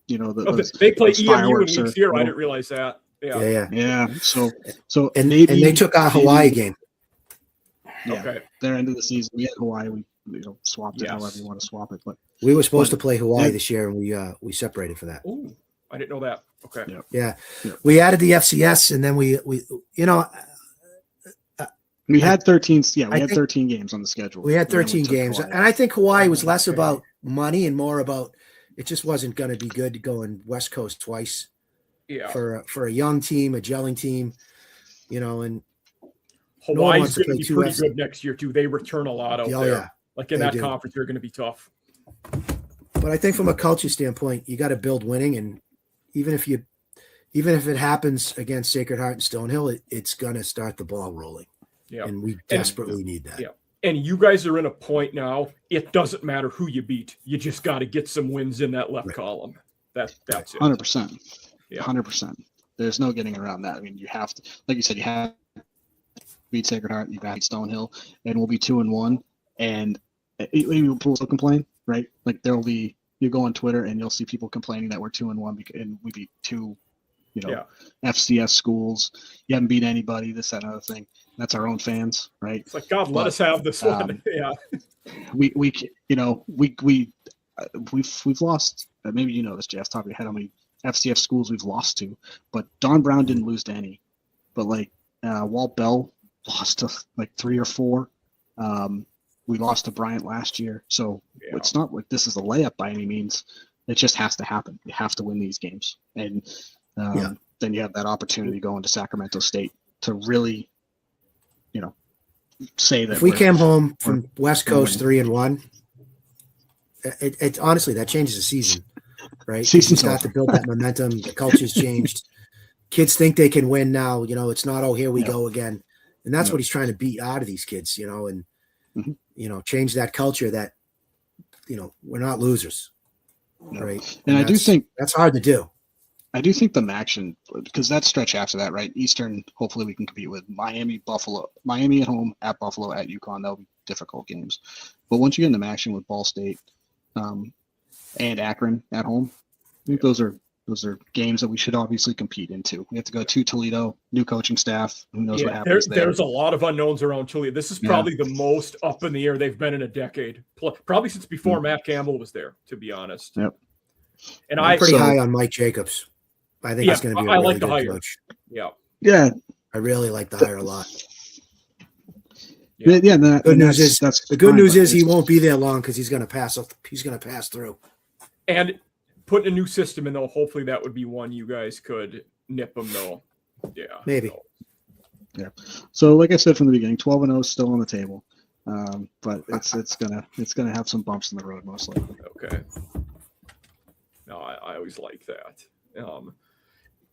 [SPEAKER 1] They play
[SPEAKER 3] those
[SPEAKER 1] EMU in
[SPEAKER 3] fireworks
[SPEAKER 1] week
[SPEAKER 3] are-
[SPEAKER 1] 0. I didn't realize that.
[SPEAKER 2] Yeah.
[SPEAKER 3] Yeah. So
[SPEAKER 2] And
[SPEAKER 3] maybe
[SPEAKER 2] they took our Hawaii game.
[SPEAKER 3] Yeah,
[SPEAKER 1] Okay.
[SPEAKER 3] their end of the season. We had Hawaii. We swapped it
[SPEAKER 1] Yes.
[SPEAKER 3] however you want to swap it, but
[SPEAKER 2] We were supposed
[SPEAKER 3] But-
[SPEAKER 2] to play Hawaii
[SPEAKER 3] yeah.
[SPEAKER 2] this year, and we separated for that.
[SPEAKER 1] Ooh, I didn't know that. Okay.
[SPEAKER 3] Yeah.
[SPEAKER 2] Yeah,
[SPEAKER 3] Yeah.
[SPEAKER 2] we added the FCS, and then we you know,
[SPEAKER 3] we had 13. Yeah,
[SPEAKER 2] I
[SPEAKER 3] we had
[SPEAKER 2] think
[SPEAKER 3] 13 games on the schedule.
[SPEAKER 2] we had
[SPEAKER 3] And then
[SPEAKER 2] 13
[SPEAKER 3] took
[SPEAKER 2] games,
[SPEAKER 3] Hawaii.
[SPEAKER 2] and I think Hawaii was less about money and more about it just wasn't going to be good to go in West Coast twice
[SPEAKER 1] Yeah.
[SPEAKER 2] for a young team, a gelling team, you know, and
[SPEAKER 1] Hawaii's
[SPEAKER 2] wants to
[SPEAKER 1] going to
[SPEAKER 2] play
[SPEAKER 1] be
[SPEAKER 2] two
[SPEAKER 1] pretty
[SPEAKER 2] FC
[SPEAKER 1] good next year too. They return a lot out
[SPEAKER 2] oh
[SPEAKER 1] there.
[SPEAKER 2] yeah.
[SPEAKER 1] Like in
[SPEAKER 2] They
[SPEAKER 1] that
[SPEAKER 2] do.
[SPEAKER 1] conference, they're going to be tough.
[SPEAKER 2] But I think from a culture standpoint, you got to build winning, and even if it happens against Sacred Heart and Stonehill, it's going to start the ball rolling.
[SPEAKER 1] Yeah.
[SPEAKER 2] And we desperately need that.
[SPEAKER 1] Yeah. And you guys are in a point now. It doesn't matter who you beat. You just got to get some wins in that left column. That's it.
[SPEAKER 3] 100%.
[SPEAKER 1] Yeah.
[SPEAKER 3] 100%. There's no getting around that. I mean, you have to, like you said, you have to beat Sacred Heart, you got to beat Stonehill, and we'll be 2-1. And people still complain, right? Like you go on Twitter and you'll see people complaining that we're 2-1 and we beat 2, FCS schools. You haven't beat anybody. This, that, and other thing. That's our own fans, right?
[SPEAKER 1] It's like, God, let us have this one. Yeah.
[SPEAKER 3] We've lost. Maybe you know this, Jeff. Top of your head, how many FCS schools we've lost to? But Don Brown didn't lose to any. But like Walt Bell lost to like 3 or 4. We lost to Bryant last year, so it's not like this is a layup by any means. It just has to happen. You have to win these games, and then you have that opportunity going to Sacramento State to really, say that
[SPEAKER 2] if we
[SPEAKER 3] we're-
[SPEAKER 2] came home from West Coast
[SPEAKER 3] winning.
[SPEAKER 2] 3-1, it honestly that changes the season, right? 'Cause
[SPEAKER 3] Season's
[SPEAKER 2] you start to build that momentum. The culture's changed. Kids think they can win now. You know, it's not, oh, here we
[SPEAKER 3] Yeah.
[SPEAKER 2] go again. And that's
[SPEAKER 3] Yeah.
[SPEAKER 2] what he's trying to beat out of these kids, you know, and
[SPEAKER 3] Mhm.
[SPEAKER 2] you know, change that culture that, you know, we're not losers.
[SPEAKER 3] No.
[SPEAKER 2] Right.
[SPEAKER 3] And I do
[SPEAKER 2] that's-
[SPEAKER 3] think
[SPEAKER 2] that's hard to do.
[SPEAKER 3] the action, because that stretch after that, right? Eastern, hopefully we can compete with Miami, Buffalo, Miami at home, at Buffalo, at UConn. That'll be difficult games. But once you get in the action with Ball State and Akron at home, I think those are games that we should obviously compete into. We have to go to Toledo, new coaching staff. Who knows what happens there?
[SPEAKER 1] There's a lot of unknowns around Toledo. This is probably the most up in the air they've been in a decade, probably since before Matt Campbell was there, to be honest.
[SPEAKER 3] Yep.
[SPEAKER 1] And
[SPEAKER 2] I'm pretty high on Mike Jacobs. I think it's going to be a really
[SPEAKER 1] like the
[SPEAKER 2] good
[SPEAKER 1] hire.
[SPEAKER 2] coach.
[SPEAKER 3] Yeah.
[SPEAKER 2] I really like the hire a lot.
[SPEAKER 3] Yeah.
[SPEAKER 2] The good news is
[SPEAKER 3] that's
[SPEAKER 2] the good
[SPEAKER 3] fine,
[SPEAKER 2] news
[SPEAKER 3] but
[SPEAKER 2] is he
[SPEAKER 3] it's-
[SPEAKER 2] won't be there long because he's going to pass. He's going to pass through.
[SPEAKER 1] And putting a new system in, though, hopefully that would be one you guys could nip them, though. Yeah.
[SPEAKER 2] Maybe.
[SPEAKER 1] So,
[SPEAKER 3] Yeah. So, like I said from the beginning, 12-0 is still on the table, but it's gonna have some bumps in the road most likely.
[SPEAKER 1] okay. No, I always like that.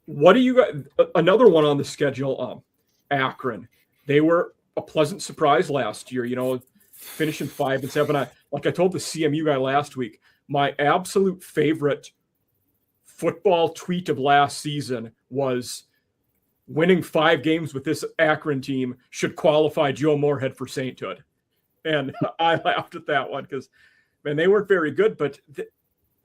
[SPEAKER 1] What do you got? Another one on the schedule, Akron. They were a pleasant surprise last year, you know, finishing 5-7. Like I told the CMU guy last week, my absolute favorite football tweet of last season was winning 5 games with this Akron team should qualify Joe Moorhead for sainthood. And I laughed at that one because, man, they weren't very good, but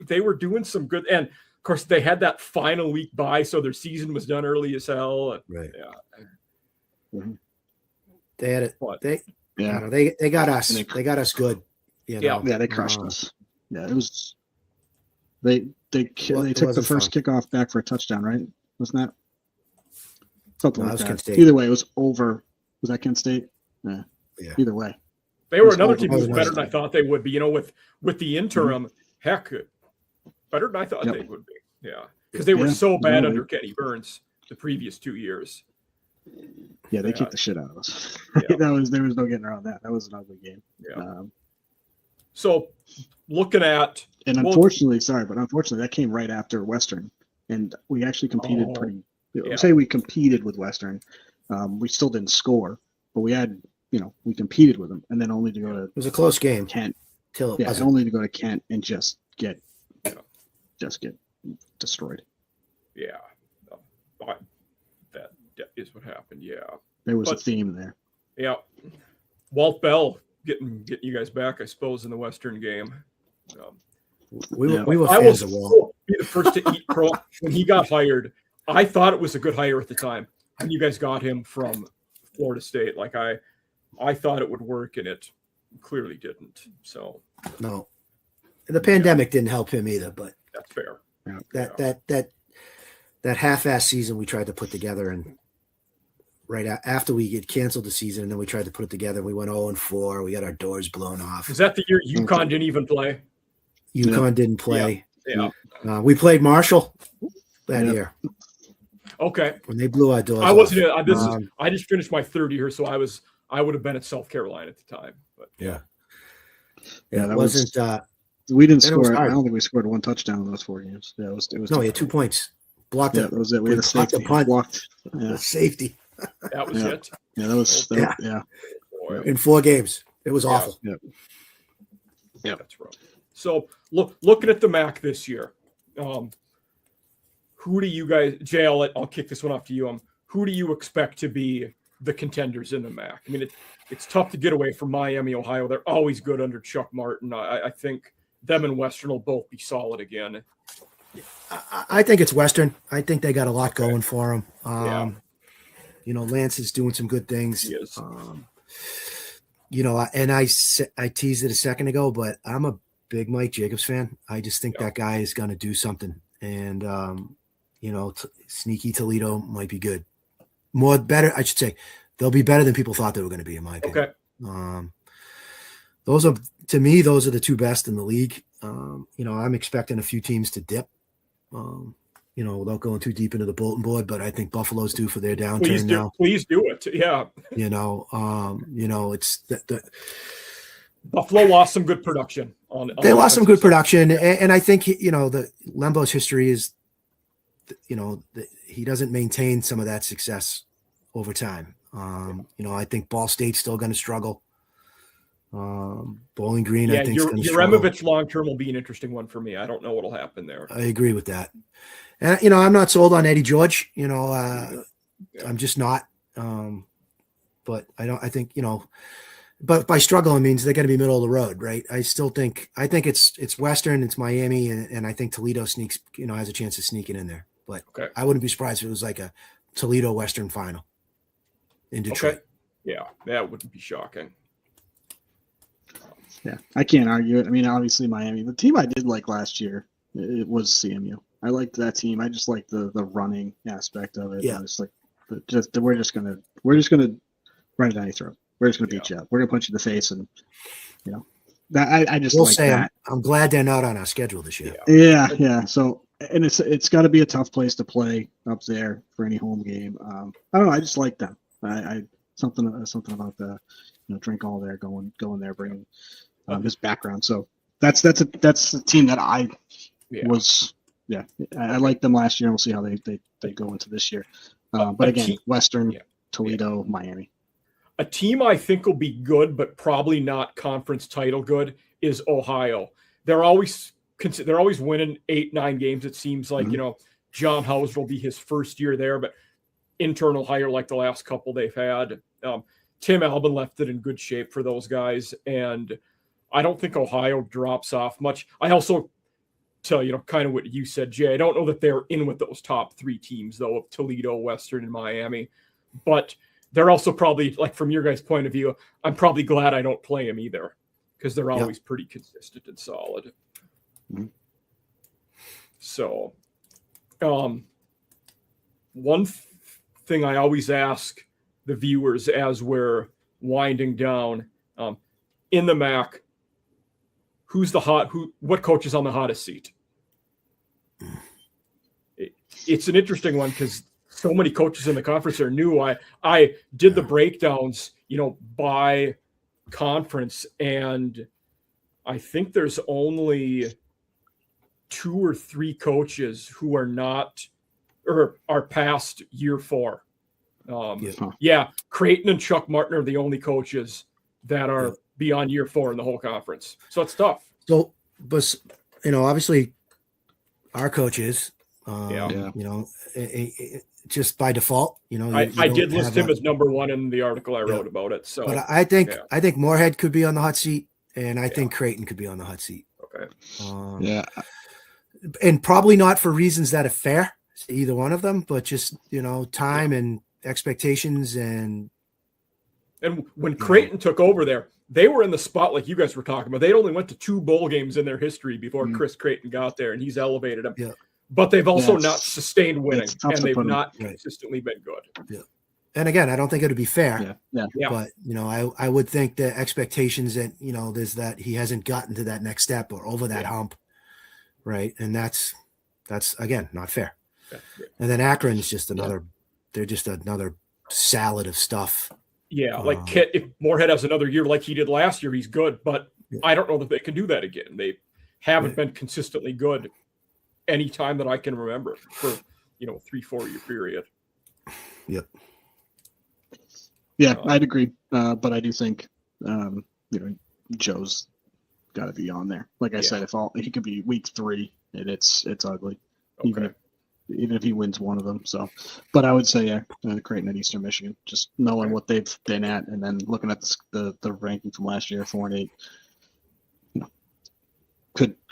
[SPEAKER 1] they were doing some good. And, of course, they had that final week bye, so their season was done early as hell.
[SPEAKER 2] Right.
[SPEAKER 1] Yeah.
[SPEAKER 3] Mm-hmm.
[SPEAKER 2] They had it.
[SPEAKER 1] What?
[SPEAKER 2] They got us. They got us good. You know?
[SPEAKER 3] Yeah, they crushed us. Yeah, it was. They took the
[SPEAKER 2] wasn't
[SPEAKER 3] first kickoff back for a touchdown, right? Wasn't that something
[SPEAKER 2] No,
[SPEAKER 3] like
[SPEAKER 2] that was
[SPEAKER 3] that?
[SPEAKER 2] Kent State.
[SPEAKER 3] Either way, it was over. Was that Kent State? Yeah. Either way,
[SPEAKER 1] They were
[SPEAKER 3] It was
[SPEAKER 1] another
[SPEAKER 3] over-
[SPEAKER 1] team who was
[SPEAKER 2] it was
[SPEAKER 1] better than I thought they would be. You know, with the interim, heck, better than I thought
[SPEAKER 3] Yep.
[SPEAKER 1] they would be. Yeah, because they were
[SPEAKER 3] Yeah.
[SPEAKER 1] so bad
[SPEAKER 3] No,
[SPEAKER 1] under Kenny Burns the previous 2 years.
[SPEAKER 3] yeah, they
[SPEAKER 1] Yeah.
[SPEAKER 3] kicked the shit out of us.
[SPEAKER 1] Yeah.
[SPEAKER 3] There was no getting around that. That was an ugly game.
[SPEAKER 1] Yeah. So looking at
[SPEAKER 3] And unfortunately, that came right after Western, and we actually competed
[SPEAKER 1] Oh,
[SPEAKER 3] pretty.
[SPEAKER 1] yeah.
[SPEAKER 3] Say we competed with Western, we still didn't score, but we had, we competed with them, and then only to go to
[SPEAKER 2] It was a close game
[SPEAKER 3] Kent.
[SPEAKER 2] till it
[SPEAKER 3] Yeah,
[SPEAKER 2] wasn't.
[SPEAKER 3] only to go to Kent and just get destroyed.
[SPEAKER 1] yeah, that is what happened. Yeah,
[SPEAKER 3] There was a
[SPEAKER 1] But-
[SPEAKER 3] theme there.
[SPEAKER 1] yeah. Walt Bell getting you guys back, I suppose, in the Western game.
[SPEAKER 2] We
[SPEAKER 3] Yeah.
[SPEAKER 2] were
[SPEAKER 1] I
[SPEAKER 2] fans
[SPEAKER 1] will
[SPEAKER 2] of Walt.
[SPEAKER 1] be the first to eat crow when he got hired. I thought it was a good hire at the time, and you guys got him from Florida State. Like I thought it would work, and it clearly didn't. So
[SPEAKER 2] No, the pandemic didn't help him either. But
[SPEAKER 1] that's fair.
[SPEAKER 2] that half-ass season we tried to put together, and right after we get canceled the season, and then we tried to put it together, we went 0-4. We got our doors blown off.
[SPEAKER 1] Is that the year UConn didn't even play?
[SPEAKER 2] UConn didn't play.
[SPEAKER 1] Yeah.
[SPEAKER 2] We played Marshall that
[SPEAKER 3] Yeah.
[SPEAKER 2] year
[SPEAKER 1] Okay.
[SPEAKER 2] when they blew our doors.
[SPEAKER 1] I wasn't.
[SPEAKER 2] off.
[SPEAKER 1] I just finished my third year, so I would have been at South Carolina at the time. But
[SPEAKER 2] Yeah,
[SPEAKER 3] Yeah,
[SPEAKER 2] it
[SPEAKER 3] that
[SPEAKER 2] wasn't.
[SPEAKER 3] We didn't
[SPEAKER 2] Then it was
[SPEAKER 3] score. I
[SPEAKER 2] hard.
[SPEAKER 3] don't think we scored 1 touchdown in those 4 games. Yeah, it was.
[SPEAKER 2] No, he had 2 points. Blocked
[SPEAKER 3] Yeah,
[SPEAKER 2] it.
[SPEAKER 3] that was it. We had a
[SPEAKER 2] blocked the
[SPEAKER 3] safety.
[SPEAKER 2] punt.
[SPEAKER 3] Blocked. Yeah,
[SPEAKER 2] Safety
[SPEAKER 1] that was
[SPEAKER 3] Yeah.
[SPEAKER 1] it.
[SPEAKER 3] yeah, that was. Yeah.
[SPEAKER 1] Boy,
[SPEAKER 2] in 4 games. It was
[SPEAKER 1] Yeah.
[SPEAKER 2] awful.
[SPEAKER 3] Yeah.
[SPEAKER 1] that's rough. So looking at the MAC this year, who do you guys? Jay, I'll kick this one off to you. Who do you expect to be the contenders in the MAC? I mean, it's tough to get away from Miami, Ohio. They're always good under Chuck Martin. I think them and Western will both be solid again.
[SPEAKER 2] I think it's Western. I think they got a lot going for them.
[SPEAKER 1] Yeah.
[SPEAKER 2] Lance is doing some good things.
[SPEAKER 1] He is.
[SPEAKER 2] And I teased it a second ago, but I'm a big Mike Jacobs fan. I just think that guy is going to do something. And, sneaky Toledo might be good. Better, I should say. They'll be better than people thought they were going to be, in my opinion.
[SPEAKER 1] Okay.
[SPEAKER 2] Those are the 2 best in the league. I'm expecting a few teams to dip. without going too deep into the bulletin board, but I think Buffalo's due for their downturn now.
[SPEAKER 1] Please do it. Yeah.
[SPEAKER 2] It's the
[SPEAKER 1] Buffalo lost some good production.
[SPEAKER 2] They lost some good production, and I think the Lembo's history is, he doesn't maintain some of that success over time. I think Ball State's still going to struggle. Bowling Green, I think, is going to struggle.
[SPEAKER 1] Uramovich long term will be an interesting one for me. I don't know what'll happen there.
[SPEAKER 2] I agree with that, and I'm not sold on Eddie George. I'm just not. But I think but by struggling means they're going to be middle of the road, right? I think it's Western, it's Miami, and I think Toledo sneaks, has a chance of sneaking in there. But I wouldn't be surprised if it was like a Toledo Western final in Detroit.
[SPEAKER 1] Okay. Yeah, that wouldn't be shocking.
[SPEAKER 3] Yeah, I can't argue it. I mean, obviously Miami, the team I did like last year, it was CMU. I liked that team. I just liked the running aspect of it.
[SPEAKER 2] Yeah.
[SPEAKER 3] It's like we're just gonna run it down your throat. We're just gonna beat you up. We're gonna punch you in the face, and that I just like that.
[SPEAKER 2] I'm glad they're not on our schedule this year.
[SPEAKER 3] Yeah. So, and it's got to be a tough place to play up there for any home game. I don't know. I just like them. I something about the drink all there, going there, bringing his background. So that's a team that I was. Yeah, I liked them last year. We'll see how they go into this year. But again, Western, Toledo, Miami.
[SPEAKER 1] A team I think will be good, but probably not conference title good, is Ohio. They're always winning 8-9 games. It seems like, John Hauser will be his first year there, but internal hire like the last couple they've had. Tim Albin left it in good shape for those guys, and I don't think Ohio drops off much. I also tell kind of what you said, Jay. I don't know that they're in with those top 3 teams though, of Toledo, Western, and Miami, but they're also probably, like, from your guys' point of view, I'm probably glad I don't play them either, because they're always pretty consistent and solid. Mm-hmm. So, one thing I always ask the viewers as we're winding down, in the MAC, what coach is on the hottest seat? It's an interesting one because so many coaches in the conference are new. I did the breakdowns, by conference, and I think there's only 2 or 3 coaches who are not or are past year 4. Creighton and Chuck Martin are the only coaches that are beyond year 4 in the whole conference. So it's tough.
[SPEAKER 2] So, but obviously, our coaches, just by default,
[SPEAKER 1] I did list him as number 1 in the article I wrote about it. So,
[SPEAKER 2] but I think Moorhead could be on the hot seat, and I think Creighton could be on the hot seat.
[SPEAKER 1] Okay.
[SPEAKER 2] And probably not for reasons that are fair to either one of them, but just time and expectations and
[SPEAKER 1] when Creighton took over there, they were in the spot like you guys were talking about. They'd only went to 2 bowl games in their history before Chris Creighton got there, and he's elevated them.
[SPEAKER 2] Yeah.
[SPEAKER 1] But they've also not sustained winning, and they've not consistently been good.
[SPEAKER 2] Yeah. And again, I don't think it would be fair.
[SPEAKER 3] Yeah.
[SPEAKER 2] But I would think the expectations that there's that he hasn't gotten to that next step or over that hump, right? And that's again not fair.
[SPEAKER 1] Yeah.
[SPEAKER 2] And then Akron is just another. They're just another salad of stuff.
[SPEAKER 1] Yeah, like Kit, if Moorhead has another year like he did last year, he's good. But I don't know that they can do that again. They haven't been consistently good any time that I can remember for 3-4 year period.
[SPEAKER 2] Yep.
[SPEAKER 3] Yeah, I'd agree. But I do think Joe's got to be on there. Like I said, he could be week 3 and it's ugly.
[SPEAKER 1] Okay.
[SPEAKER 3] Even if he wins one of them. So, but I would say, Creighton and Eastern Michigan, just knowing what they've been at, and then looking at the ranking from last year, 4-8,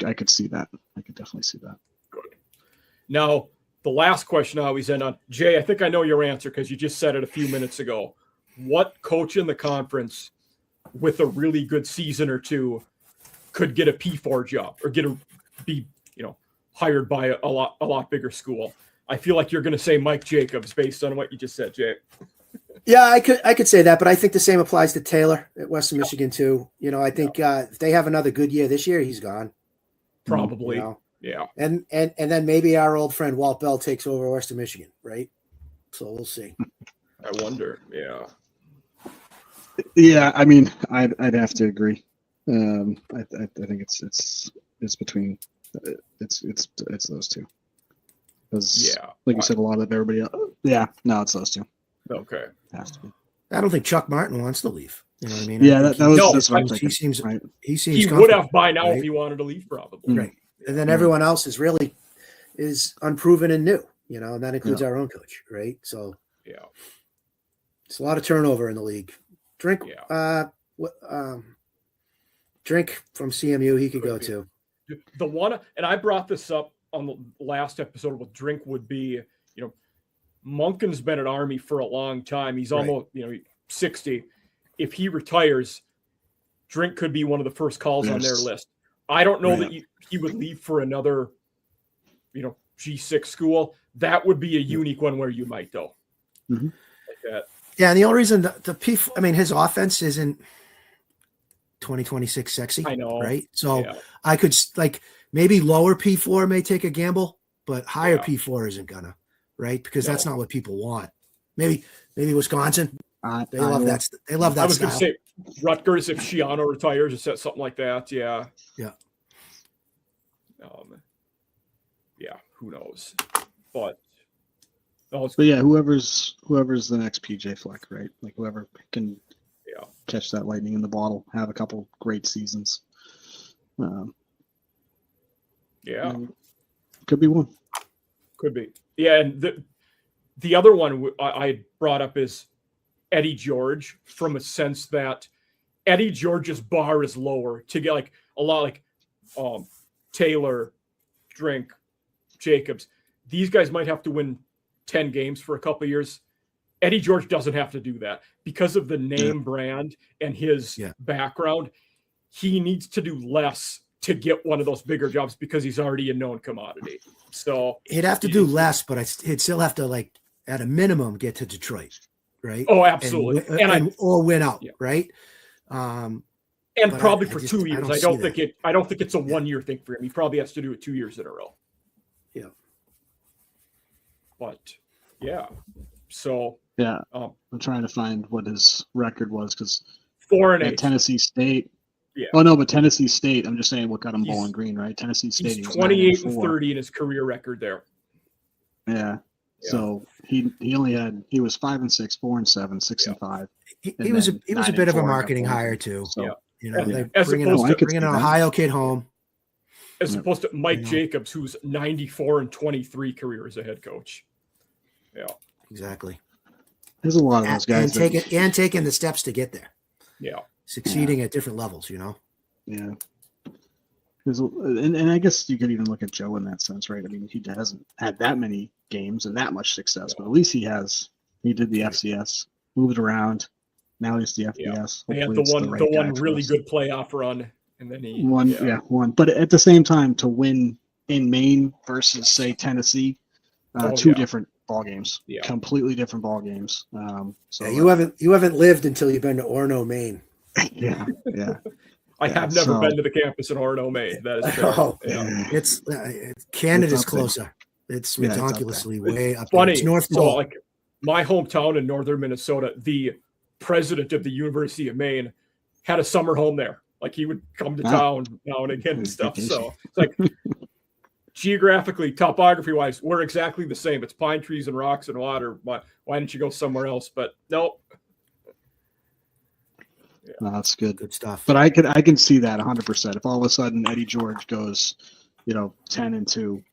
[SPEAKER 3] I could see that. I could definitely see that.
[SPEAKER 1] Good. Now, the last question I always end on, Jay, I think I know your answer because you just said it a few minutes ago. What coach in the conference with a really good season or 2 could get a P4 job or be hired by a lot bigger school? I feel like you're going to say Mike Jacobs based on what you just said, Jay.
[SPEAKER 2] Yeah, I could say that, but I think the same applies to Taylor at Western Michigan too. I think if they have another good year this year, he's gone.
[SPEAKER 1] Probably. Yeah.
[SPEAKER 2] And then maybe our old friend Walt Bell takes over Western Michigan, right? So we'll see.
[SPEAKER 1] I wonder. Yeah.
[SPEAKER 3] Yeah, I mean, I'd have to agree. I think it's between it's those two. Because
[SPEAKER 1] Yeah.
[SPEAKER 3] like you said, a lot of everybody else. Yeah, no, it's those two.
[SPEAKER 1] Okay.
[SPEAKER 3] Has to be.
[SPEAKER 2] I don't think Chuck Martin wants to leave. You know what I mean?
[SPEAKER 3] Yeah,
[SPEAKER 2] I think
[SPEAKER 3] that's what I'm thinking.
[SPEAKER 2] he seems
[SPEAKER 3] right.
[SPEAKER 2] he seems
[SPEAKER 1] He would
[SPEAKER 2] comfortable,
[SPEAKER 1] have by now
[SPEAKER 2] right?
[SPEAKER 1] if he wanted to leave, probably.
[SPEAKER 2] Right. And then everyone else is unproven and new, you know, and that includes our own coach, right? So
[SPEAKER 1] Yeah.
[SPEAKER 2] it's a lot of turnover in the league. Drink from CMU he could go to.
[SPEAKER 1] The one, and I brought this up on the last episode with Drink, would be, you know, Monken's been at Army for a long time. He's almost, 60. If he retires, Drink could be one of the first calls on their list. I don't know that he would leave for another, G6 school. That would be a unique one where you might though.
[SPEAKER 3] Mm-hmm.
[SPEAKER 1] Like that.
[SPEAKER 2] Yeah, and the only reason his offense isn't 2026 sexy.
[SPEAKER 1] I know,
[SPEAKER 2] right? So I could maybe lower P4 may take a gamble, but higher P4 isn't gonna, right? Because that's not what people want. Maybe Wisconsin. They love that. They love that.
[SPEAKER 1] I was
[SPEAKER 2] style.
[SPEAKER 1] going to say Rutgers if Shiano retires or something like that. Yeah.
[SPEAKER 2] Yeah.
[SPEAKER 1] Who knows? But
[SPEAKER 3] yeah, whoever's the next PJ Fleck, right? Like whoever can catch that lightning in the bottle, have a couple great seasons. Could be one.
[SPEAKER 1] Could be. Yeah, and the other one I brought up is Eddie George, from a sense that Eddie George's bar is lower to get like a lot like Taylor, Drink, Jacobs. These guys might have to win 10 games for a couple of years. Eddie George doesn't have to do that because of the name brand and his background. He needs to do less to get one of those bigger jobs because he's already a known commodity. So
[SPEAKER 2] he'd have to do less, but he'd still have to, like, at a minimum, get to Detroit, right?
[SPEAKER 1] Oh, absolutely,
[SPEAKER 2] or win out, right?
[SPEAKER 1] And probably for 2 years. I don't think it's a 1 year thing for him. He probably has to do it 2 years in a row.
[SPEAKER 2] Yeah.
[SPEAKER 1] But so
[SPEAKER 3] I'm trying to find what his record was because
[SPEAKER 1] 4-8
[SPEAKER 3] Tennessee State.
[SPEAKER 1] Yeah.
[SPEAKER 3] Oh no, but Tennessee State. I'm just saying what got him Bowling Green, right? Tennessee State.
[SPEAKER 1] He's 28-30 in his career record there.
[SPEAKER 3] Yeah. So he was 5-6, 4-7, 6-5.
[SPEAKER 2] He was a bit of a marketing hire too. So bringing an Ohio kid home.
[SPEAKER 1] As opposed to Mike Jacobs, who's 94-23 career as a head coach. Yeah,
[SPEAKER 2] exactly.
[SPEAKER 3] There's a lot of those guys
[SPEAKER 2] taking the steps to get there.
[SPEAKER 1] Yeah,
[SPEAKER 2] succeeding at different levels.
[SPEAKER 3] Yeah. And I guess you could even look at Joe in that sense, right? I mean, he hasn't had that many games and that much success, but at least he did the FCS, moved around. Now he's the FBS.
[SPEAKER 1] He had the one really good playoff run. And then he
[SPEAKER 3] won. But at the same time, to win in Maine versus say Tennessee, two different ball games, completely different ball games.
[SPEAKER 2] You haven't lived until you've been to Orono, Maine.
[SPEAKER 3] Yeah.
[SPEAKER 1] I have never been to the campus in Orono, Maine. That is fair.
[SPEAKER 2] It's Canada's closer. It's ridiculously way up.
[SPEAKER 1] Funny.
[SPEAKER 2] It's North
[SPEAKER 1] So,
[SPEAKER 2] Pole.
[SPEAKER 1] like my hometown in northern Minnesota, the president of the University of Maine had a summer home there. Like he would come to town now and again and stuff. So it's like geographically, topography wise, we're exactly the same. It's pine trees and rocks and water. Why didn't you go somewhere else? But nope.
[SPEAKER 3] Yeah. No, that's good
[SPEAKER 2] stuff.
[SPEAKER 3] But I can see that 100%. If all of a sudden Eddie George goes, 10-2,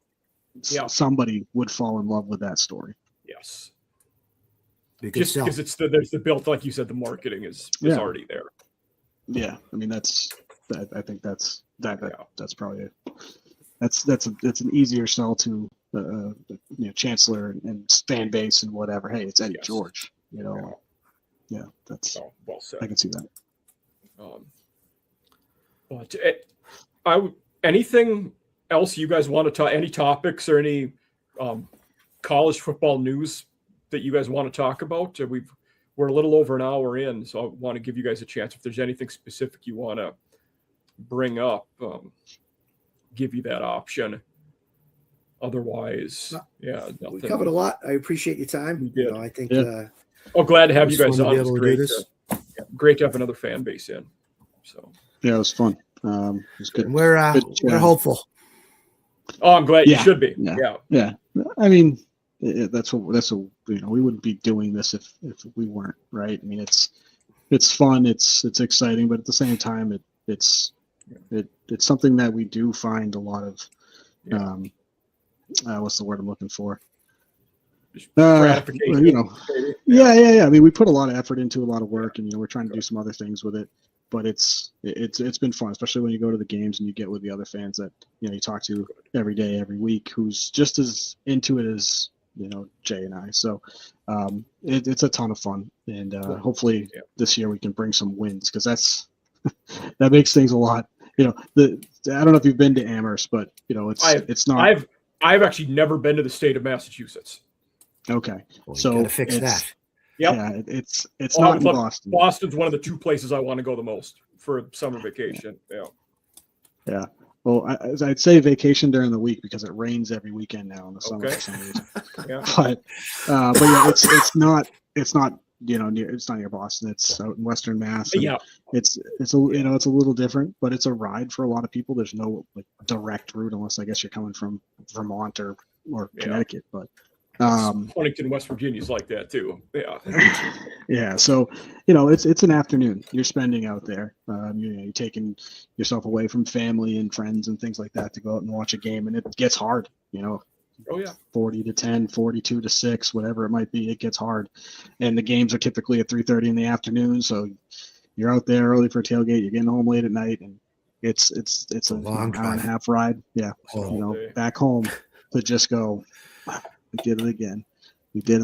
[SPEAKER 3] somebody would fall in love with that story.
[SPEAKER 1] Yes. Just because there's the built, like you said, the marketing is already there.
[SPEAKER 3] Yeah, I mean I think that's probably that's an easier sell to Chancellor and fan base and whatever. Hey, it's Eddie George. That's
[SPEAKER 1] well said.
[SPEAKER 3] I can see that.
[SPEAKER 1] But anything else you guys want to talk? Any topics or any college football news that you guys want to talk about? We're a little over an hour in, so I want to give you guys a chance. If there's anything specific you want to bring up, give you that option. otherwise, yeah,
[SPEAKER 2] We
[SPEAKER 1] nothing.
[SPEAKER 2] covered a lot. I appreciate your time.
[SPEAKER 1] We did.
[SPEAKER 2] I think
[SPEAKER 1] Oh, glad to have you
[SPEAKER 2] it
[SPEAKER 1] guys
[SPEAKER 2] was fun to
[SPEAKER 1] on.
[SPEAKER 2] be
[SPEAKER 1] It was
[SPEAKER 2] able to
[SPEAKER 1] great
[SPEAKER 2] do this.
[SPEAKER 1] great to have another fan base in. So
[SPEAKER 3] Yeah, it was fun. It was good.
[SPEAKER 2] And we're hopeful.
[SPEAKER 1] Oh, I'm glad you should be.
[SPEAKER 3] Yeah. I mean, that's what we wouldn't be doing this if we weren't, right? I mean, it's fun, it's exciting, but at the same time, it's something that we do find a lot of. What's the word I'm looking for?
[SPEAKER 1] Gratification.
[SPEAKER 3] Yeah. I mean, we put a lot of effort into a lot of work, and we're trying to do some other things with it. But it's been fun, especially when you go to the games and you get with the other fans that you talk to every day, every week, who's just as into it as Jay and I. So it's a ton of fun, and hopefully this year we can bring some wins, because that makes things a lot. I don't know if you've been to Amherst, but it's not.
[SPEAKER 1] I've actually never been to the state of Massachusetts.
[SPEAKER 3] Okay,
[SPEAKER 2] well,
[SPEAKER 3] so
[SPEAKER 2] gotta fix that.
[SPEAKER 3] Yeah, it's not in Boston.
[SPEAKER 1] Boston's one of the two places I want to go the most for a summer vacation.
[SPEAKER 3] Yeah. Well, I'd say vacation during the week, because it rains every weekend now in the summer for some reason. But yeah, it's not near Boston. It's out in Western Mass. It's a little different, but it's a ride for a lot of people. There's no direct route, unless I guess you're coming from Vermont or Connecticut, but.
[SPEAKER 1] Huntington, West Virginia is like that too.
[SPEAKER 3] Yeah. So, it's an afternoon you're spending out there. You're taking yourself away from family and friends and things like that to go out and watch a game, and it gets hard. 40-10, 42-6, whatever it might be, it gets hard. And the games are typically at 3:30 in the afternoon, so you're out there early for a tailgate. You're getting home late at night, and it's a
[SPEAKER 2] long
[SPEAKER 3] hour and a half ride. Yeah. Back home to just go. We did it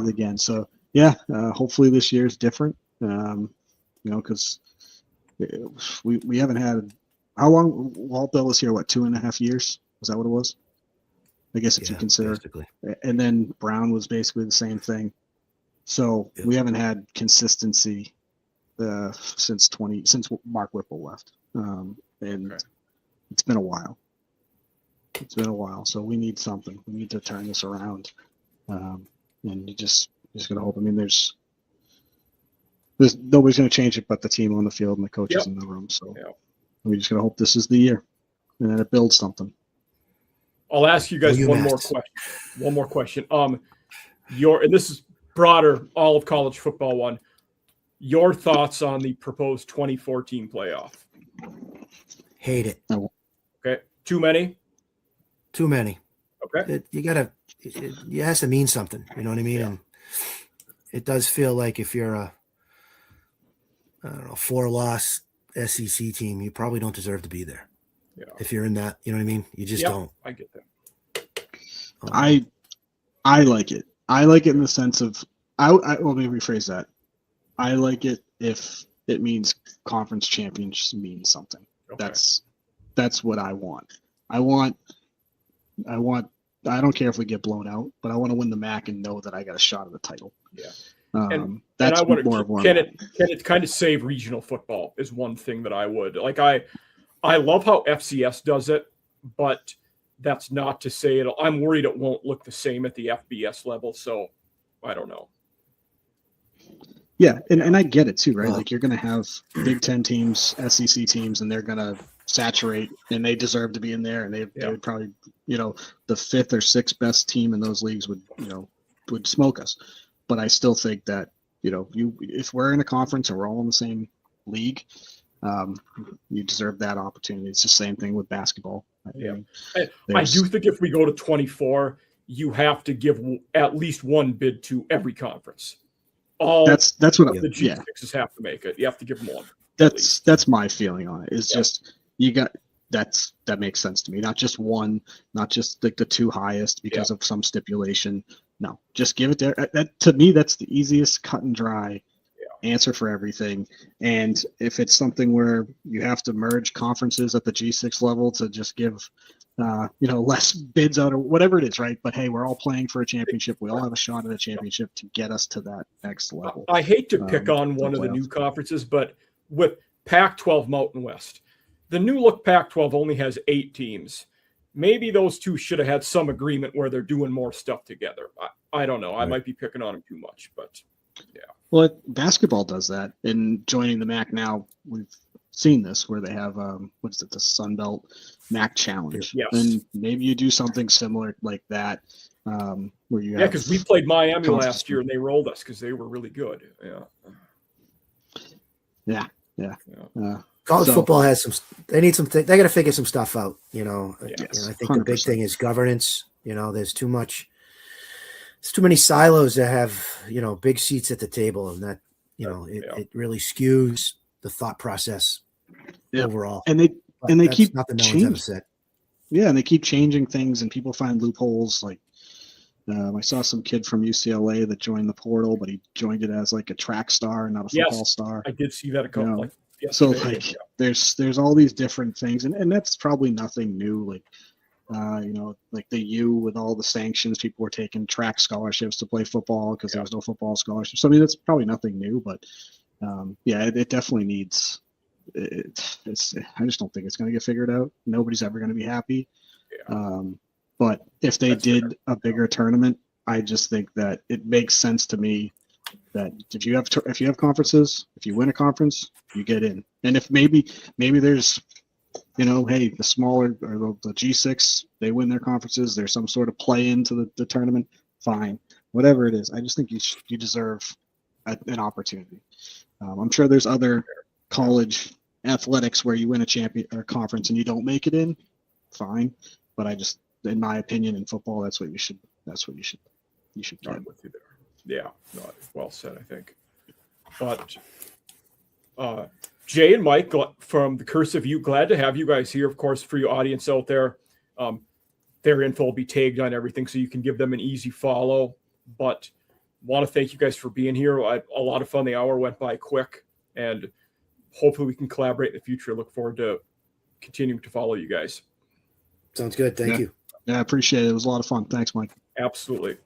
[SPEAKER 3] again. So yeah, hopefully this year is different. Because we haven't had, how long? Walt Bell was here, 2.5 years? Was that what it was? I guess if you consider. Basically. And then Brown was basically the same thing. So we haven't had consistency since Mark Whipple left, and it's been a while. So we need something. We need to turn this around. And you just gotta hope. I mean, there's nobody's gonna change it but the team on the field and the coaches in the room. So we just gotta hope this is the year, and then it builds something.
[SPEAKER 1] I'll ask you guys one more question. And this is broader, all of college football one. Your thoughts on the proposed 2014 playoff?
[SPEAKER 2] Hate it.
[SPEAKER 1] Okay. Too many?
[SPEAKER 2] Too many.
[SPEAKER 1] Okay.
[SPEAKER 2] It has to mean something. You know what I mean? And it does feel like if you're a 4-loss SEC team, you probably don't deserve to be there. Yeah. If you're in that, you know what I mean? You just don't.
[SPEAKER 1] I get that.
[SPEAKER 3] I like it. I like it in the sense of, let me rephrase that. I like it if it means conference championships means something. Okay. That's what I want. I don't care if we get blown out, but I want to win the MAC and know that I got a shot at the title. Yeah. That's
[SPEAKER 1] and I
[SPEAKER 3] more of one.
[SPEAKER 1] Can it kind of save regional football is one thing that I would like. I love how FCS does it, but that's not to say I'm worried it won't look the same at the FBS level. So I don't know.
[SPEAKER 3] Yeah. And I get it too, right? Like you're going to have Big Ten teams, SEC teams, and they're going to saturate, and they deserve to be in there. And they would probably, the 5th or 6th best team in those leagues would smoke us. But I still think that, if we're in a conference and we're all in the same league, you deserve that opportunity. It's the same thing with basketball.
[SPEAKER 1] I do think if we go to 24, you have to give at least one bid to every conference.
[SPEAKER 3] That's what
[SPEAKER 1] the G6s have to make it. You have to give them one.
[SPEAKER 3] That's my feeling on it. Is just that makes sense to me. Not just one, not just like the 2 highest because of some stipulation. No, just give it there. That to me, that's the easiest cut and dry answer for everything. And if it's something where you have to merge conferences at the G6 level to just give less bids out or whatever it is, right? But hey, we're all playing for a championship. We all have a shot at a championship to get us to that next level.
[SPEAKER 1] I hate to pick on one of the new conferences, but with Pac-12 Mountain West, the new look Pac-12 only has 8 teams. maybe those two should have had some agreement where they're doing more stuff together. I don't know. I might be picking on them too much, but yeah.
[SPEAKER 3] Well, basketball does that. And joining the MAC now, we've seen this where they have what is it, the Sun Belt MAC Challenge.
[SPEAKER 1] Yes.
[SPEAKER 3] And maybe you do something similar like that, where you have
[SPEAKER 1] because we played Miami
[SPEAKER 3] conference-
[SPEAKER 1] last year and they rolled us because they were really good.
[SPEAKER 3] Yeah.
[SPEAKER 2] College
[SPEAKER 3] So-
[SPEAKER 2] football has some. They need some. They got to figure some stuff out. You know,
[SPEAKER 3] Yes,
[SPEAKER 2] I think the big
[SPEAKER 3] 100%.
[SPEAKER 2] thing is governance. You know, there's too much. There's too many silos that have big seats at the table, and that it really skews the thought process
[SPEAKER 3] Yeah.
[SPEAKER 2] overall.
[SPEAKER 3] And they
[SPEAKER 2] But
[SPEAKER 3] and they
[SPEAKER 2] that's
[SPEAKER 3] keep
[SPEAKER 2] nothing no one's ever
[SPEAKER 3] changing.
[SPEAKER 2] said.
[SPEAKER 3] Yeah, and they keep changing things, and people find loopholes. Like I saw some kid from UCLA that joined the portal, but he joined it as like a track star, not a football
[SPEAKER 1] Yes,
[SPEAKER 3] star.
[SPEAKER 1] I did see that a couple.
[SPEAKER 3] So
[SPEAKER 1] yesterday.
[SPEAKER 3] like there's all these different things, and that's probably nothing new. Like like the U with all the sanctions, people were taking track scholarships to play football because there was no football scholarships. So I mean, that's probably nothing new, but it definitely needs. I just don't think it's going to get figured out. Nobody's ever going to be happy. But if they did a bigger tournament, I just think that it makes sense to me that if you have conferences, if you win a conference, you get in. And if maybe there's hey, the smaller or the G6, they win their conferences, there's some sort of play into the tournament, fine. Whatever it is, I just think you deserve an opportunity. I'm sure there's other college athletics where you win a champion or conference and you don't make it in, fine. But I just, in my opinion, in football, that's what you should get.
[SPEAKER 1] I'm with you there. Yeah, no, well said, I think. But Jay and Mike from the Cursive U, glad to have you guys here. Of course, for your audience out there, their info will be tagged on everything, so you can give them an easy follow. But want to thank you guys for being here. A lot of fun. The hour went by quick, and hopefully we can collaborate in the future. Look forward to continuing to follow you guys.
[SPEAKER 2] Sounds good. Thank you.
[SPEAKER 3] Yeah, I appreciate it. It was a lot of fun. Thanks, Mike.
[SPEAKER 1] Absolutely.